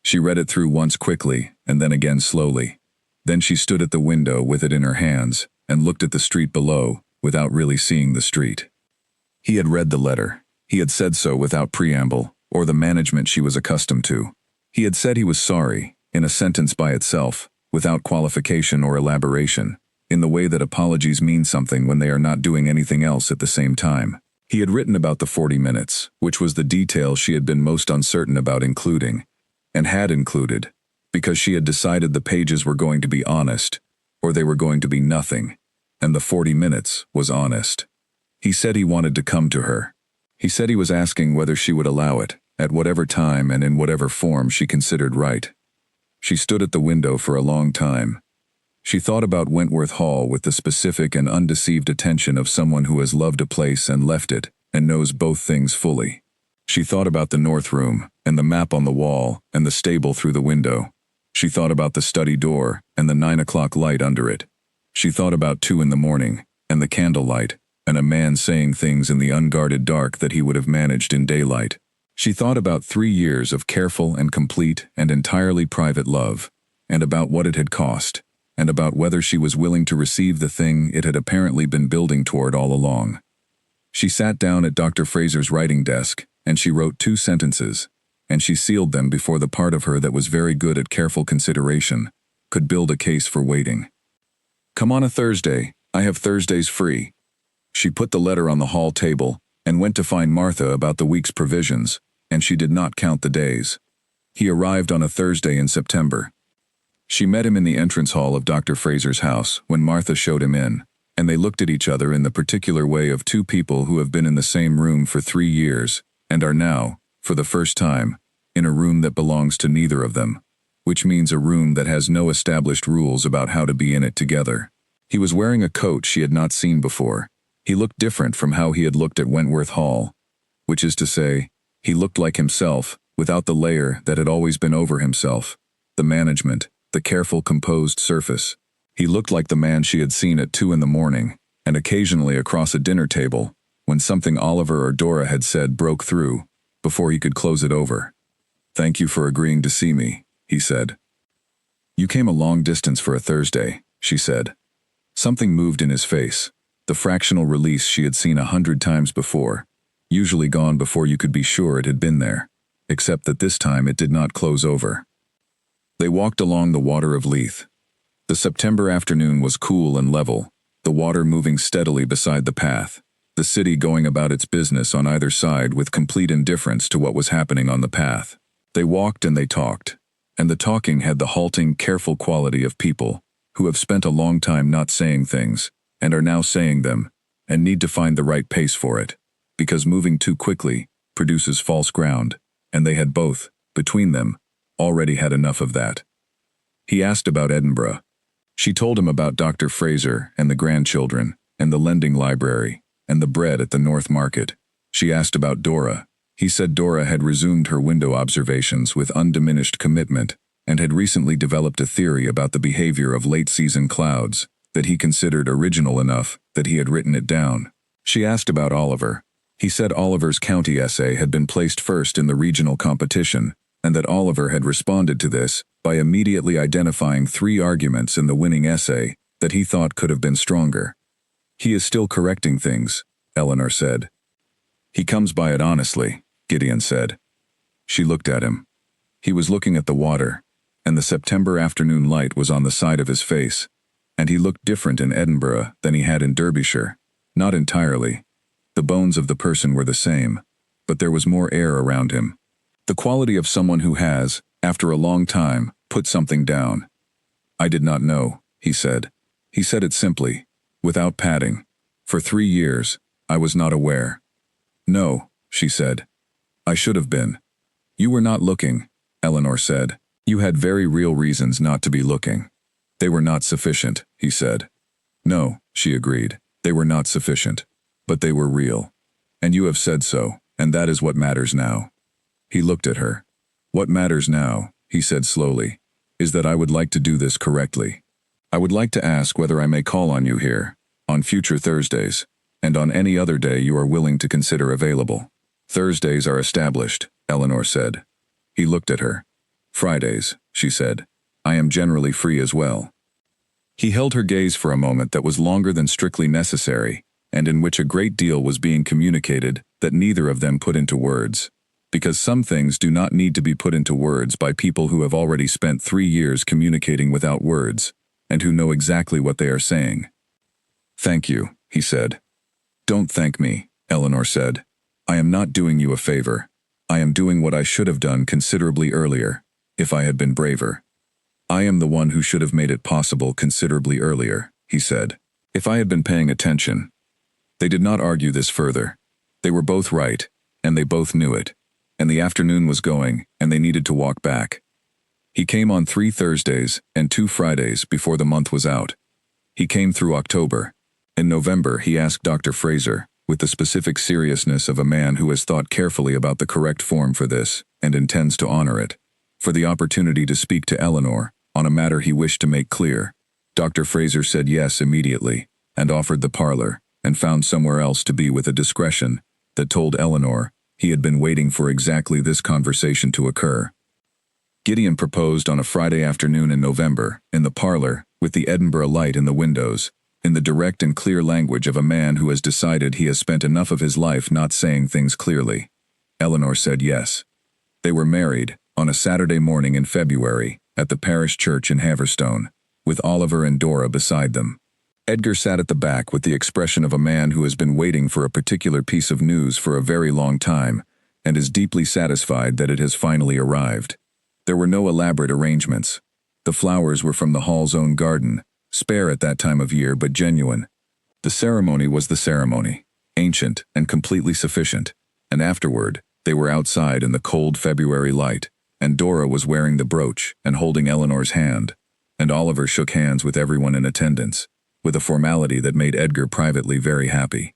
She read it through once quickly, and then again slowly. Then she stood at the window with it in her hands, and looked at the street below, without really seeing the street. He had read the letter. He had said so without preamble, or the management she was accustomed to. He had said he was sorry, in a sentence by itself, without qualification or elaboration, in the way that apologies mean something when they are not doing anything else at the same time. He had written about the 40 minutes, which was the detail she had been most uncertain about including, and had included, because she had decided the pages were going to be honest, or they were going to be nothing, and the 40 minutes was honest. He said he wanted to come to her. He said he was asking whether she would allow it, at whatever time and in whatever form she considered right. She stood at the window for a long time. She thought about Wentworth Hall with the specific and undeceived attention of someone who has loved a place and left it, and knows both things fully. She thought about the north room, and the map on the wall, and the stable through the window. She thought about the study door, and the 9 o'clock light under it. She thought about 2 in the morning, and the candlelight, and a man saying things in the unguarded dark that he would have managed in daylight. She thought about 3 years of careful and complete and entirely private love, and about what it had cost, and about whether she was willing to receive the thing it had apparently been building toward all along. She sat down at Dr. Fraser's writing desk, and she wrote 2 sentences, and she sealed them before the part of her that was very good at careful consideration could build a case for waiting. "Come on a Thursday, I have Thursdays free." She put the letter on the hall table and went to find Martha about the week's provisions, and she did not count the days. He arrived on a Thursday in September. She met him in the entrance hall of Dr. Fraser's house when Martha showed him in, and they looked at each other in the particular way of 2 people who have been in the same room for 3 years and are now, for the first time, in a room that belongs to neither of them, which means a room that has no established rules about how to be in it together. He was wearing a coat she had not seen before. He looked different from how he had looked at Wentworth Hall, which is to say, he looked like himself, without the layer that had always been over himself, the management, the careful, composed surface. He looked like the man she had seen at 2 in the morning, and occasionally across a dinner table, when something Oliver or Dora had said broke through, before he could close it over. "Thank you for agreeing to see me," he said. "You came a long distance for a Thursday," she said. Something moved in his face, the fractional release she had seen 100 times before, usually gone before you could be sure it had been there, except that this time it did not close over. They walked along the water of Leith. The September afternoon was cool and level, the water moving steadily beside the path, the city going about its business on either side with complete indifference to what was happening on the path. They walked and they talked, and the talking had the halting, careful quality of people who have spent a long time not saying things, and are now saying them, and need to find the right pace for it, because moving too quickly produces false ground, and they had both, between them, already had enough of that. He asked about Edinburgh. She told him about Dr. Fraser and the grandchildren, and the lending library, and the bread at the North Market. She asked about Dora. He said Dora had resumed her window observations with undiminished commitment, and had recently developed a theory about the behavior of late-season clouds that he considered original enough that he had written it down. She asked about Oliver. He said Oliver's county essay had been placed first in the regional competition, and that Oliver had responded to this by immediately identifying 3 arguments in the winning essay that he thought could have been stronger. "He is still correcting things," Eleanor said. "He comes by it honestly," Gideon said. She looked at him. He was looking at the water, and the September afternoon light was on the side of his face, and he looked different in Edinburgh than he had in Derbyshire. Not entirely. The bones of the person were the same, but there was more air around him. The quality of someone who has, after a long time, put something down. "I did not know," he said. He said it simply, without padding. "For 3 years, I was not aware." "No," she said. "I should have been." "You were not looking," Eleanor said. "You had very real reasons not to be looking." "They were not sufficient," he said. "No," she agreed. "They were not sufficient. But they were real. And you have said so, and that is what matters now." He looked at her. "What matters now," he said slowly, "is that I would like to do this correctly. I would like to ask whether I may call on you here, on future Thursdays, and on any other day you are willing to consider available." "Thursdays are established," Eleanor said. He looked at her. "Fridays," she said. "I am generally free as well." He held her gaze for a moment that was longer than strictly necessary, and in which a great deal was being communicated that neither of them put into words, because some things do not need to be put into words by people who have already spent 3 years communicating without words, and who know exactly what they are saying. "Thank you," he said. "Don't thank me," Eleanor said. "I am not doing you a favor. I am doing what I should have done considerably earlier, if I had been braver. I am the one who should have made it possible considerably earlier," he said. "If I had been paying attention." They did not argue this further. They were both right, and they both knew it. And the afternoon was going, and they needed to walk back. He came on 3 Thursdays and 2 Fridays before the month was out. He came through October. In November, he asked Dr. Fraser, with the specific seriousness of a man who has thought carefully about the correct form for this, and intends to honor it, for the opportunity to speak to Eleanor on a matter he wished to make clear. Dr. Fraser said yes immediately, and offered the parlor, and found somewhere else to be with a discretion that told Eleanor he had been waiting for exactly this conversation to occur. Gideon proposed on a Friday afternoon in November, in the parlor, with the Edinburgh light in the windows, in the direct and clear language of a man who has decided he has spent enough of his life not saying things clearly. Eleanor said yes. They were married, on a Saturday morning in February, at the parish church in Haverstone, with Oliver and Dora beside them. Edgar sat at the back with the expression of a man who has been waiting for a particular piece of news for a very long time, and is deeply satisfied that it has finally arrived. There were no elaborate arrangements. The flowers were from the Hall's own garden, spare at that time of year but genuine. The ceremony was the ceremony, ancient and completely sufficient, and afterward, they were outside in the cold February light, and Dora was wearing the brooch and holding Eleanor's hand, and Oliver shook hands with everyone in attendance, with a formality that made Edgar privately very happy.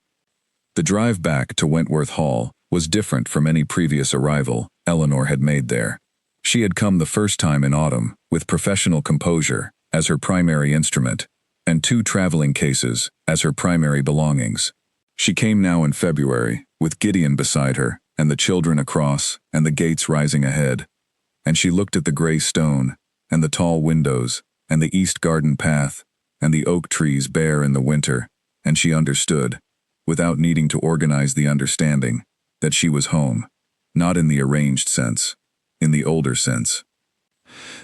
The drive back to Wentworth Hall was different from any previous arrival Eleanor had made there. She had come the first time in autumn, with professional composure as her primary instrument, and 2 traveling cases as her primary belongings. She came now in February, with Gideon beside her, and the children across, and the gates rising ahead. And she looked at the gray stone, and the tall windows, and the east garden path, and the oak trees bare in the winter, and she understood, without needing to organize the understanding, that she was home, not in the arranged sense, in the older sense.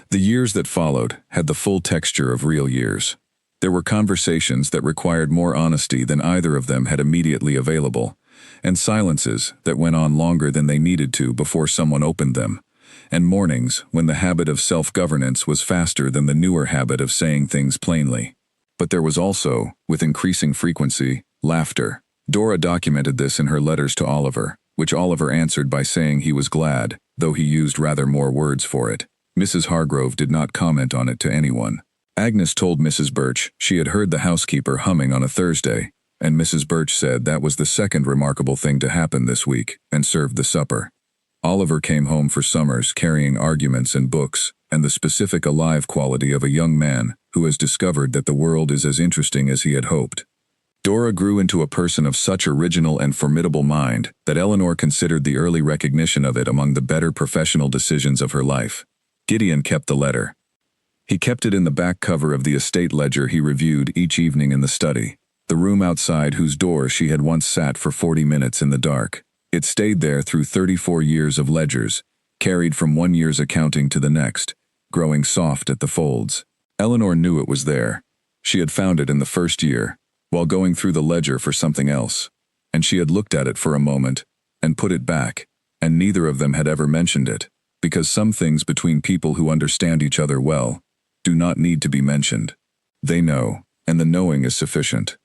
The years that followed had the full texture of real years. There were conversations that required more honesty than either of them had immediately available, and silences that went on longer than they needed to before someone opened them, and mornings when the habit of self-governance was faster than the newer habit of saying things plainly. But there was also, with increasing frequency, laughter. Dora documented this in her letters to Oliver, which Oliver answered by saying he was glad, though he used rather more words for it. Mrs. Hargrove did not comment on it to anyone. Agnes told Mrs. Birch she had heard the housekeeper humming on a Thursday, and Mrs. Birch said that was the second remarkable thing to happen this week, and served the supper. Oliver came home for summers carrying arguments and books, and the specific alive quality of a young man who has discovered that the world is as interesting as he had hoped. Dora grew into a person of such original and formidable mind that Eleanor considered the early recognition of it among the better professional decisions of her life. Gideon kept the letter. He kept it in the back cover of the estate ledger he reviewed each evening in the study, the room outside whose door she had once sat for 40 minutes in the dark. It stayed there through 34 years of ledgers, carried from one year's accounting to the next, growing soft at the folds. Eleanor knew it was there. She had found it in the first year, while going through the ledger for something else, and she had looked at it for a moment, and put it back, and neither of them had ever mentioned it, because some things between people who understand each other well do not need to be mentioned. They know, and the knowing is sufficient.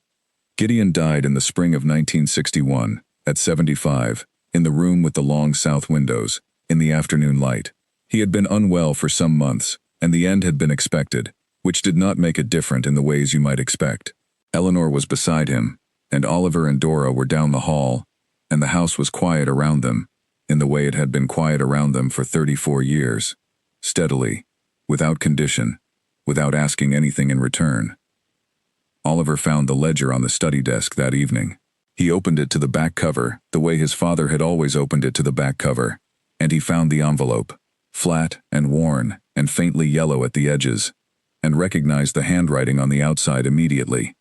Gideon died in the spring of 1961, at 75, in the room with the long south windows, in the afternoon light. He had been unwell for some months, and the end had been expected, which did not make it different in the ways you might expect. Eleanor was beside him, and Oliver and Dora were down the hall, and the house was quiet around them, in the way it had been quiet around them for 34 years, steadily, without condition, without asking anything in return. Oliver found the ledger on the study desk that evening. He opened it to the back cover, the way his father had always opened it to the back cover, and he found the envelope, flat and worn and faintly yellow at the edges, and recognized the handwriting on the outside immediately.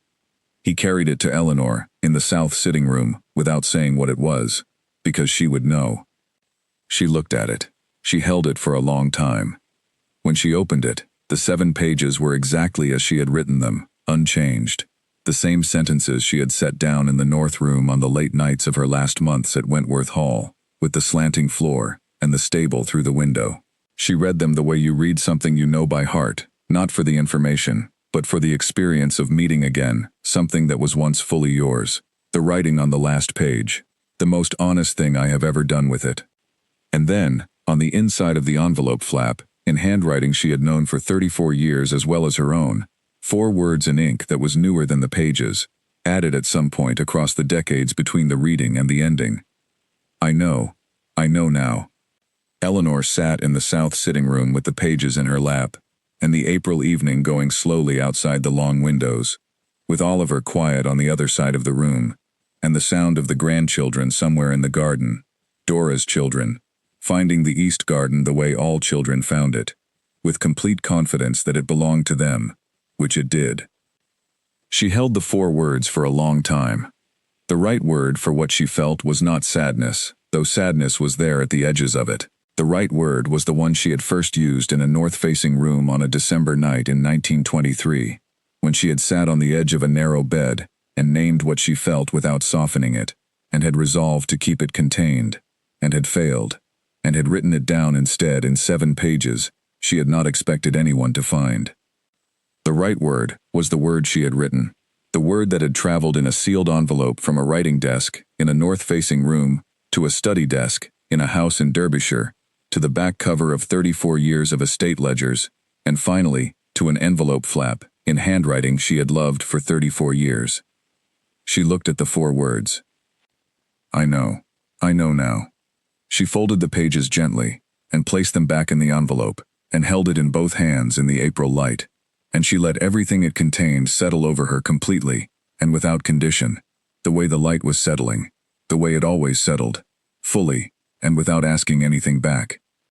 He carried it to Eleanor, in the south sitting room, without saying what it was, because she would know. She looked at it. She held it for a long time. When she opened it, The 7 pages were exactly as she had written them, unchanged. The same sentences she had set down in the north room on the late nights of her last months at Wentworth Hall, with the slanting floor and the stable through the window. She read them the way you read something you know by heart, not for the information, but for the experience of meeting again something that was once fully yours. The writing on the last page, the most honest thing I have ever done with it. And then, on the inside of the envelope flap, in handwriting she had known for 34 years as well as her own, 4 words in ink that was newer than the pages, added at some point across the decades between the reading and the ending. I know now. Eleanor sat in the south sitting room with the pages in her lap, and the April evening going slowly outside the long windows, with Oliver quiet on the other side of the room, and the sound of the grandchildren somewhere in the garden, Dora's children, finding the East Garden the way all children found it, with complete confidence that it belonged to them, which it did. She held the 4 words for a long time. The right word for what she felt was not sadness, though sadness was there at the edges of it. The right word was the one she had first used in a north-facing room on a December night in 1923, when she had sat on the edge of a narrow bed and named what she felt without softening it, and had resolved to keep it contained, and had failed, and had written it down instead in 7 pages she had not expected anyone to find. The right word was the word she had written, the word that had traveled in a sealed envelope from a writing desk in a north-facing room to a study desk in a house in Derbyshire, to the back cover of 34 years of estate ledgers, and finally to an envelope flap in handwriting she had loved for 34 years. She looked at the 4 words. I know now. She folded the pages gently and placed them back in the envelope and held it in both hands in the April light, and she let everything it contained settle over her completely and without condition, the way the light was settling, the way it always settled, fully and without asking anything back.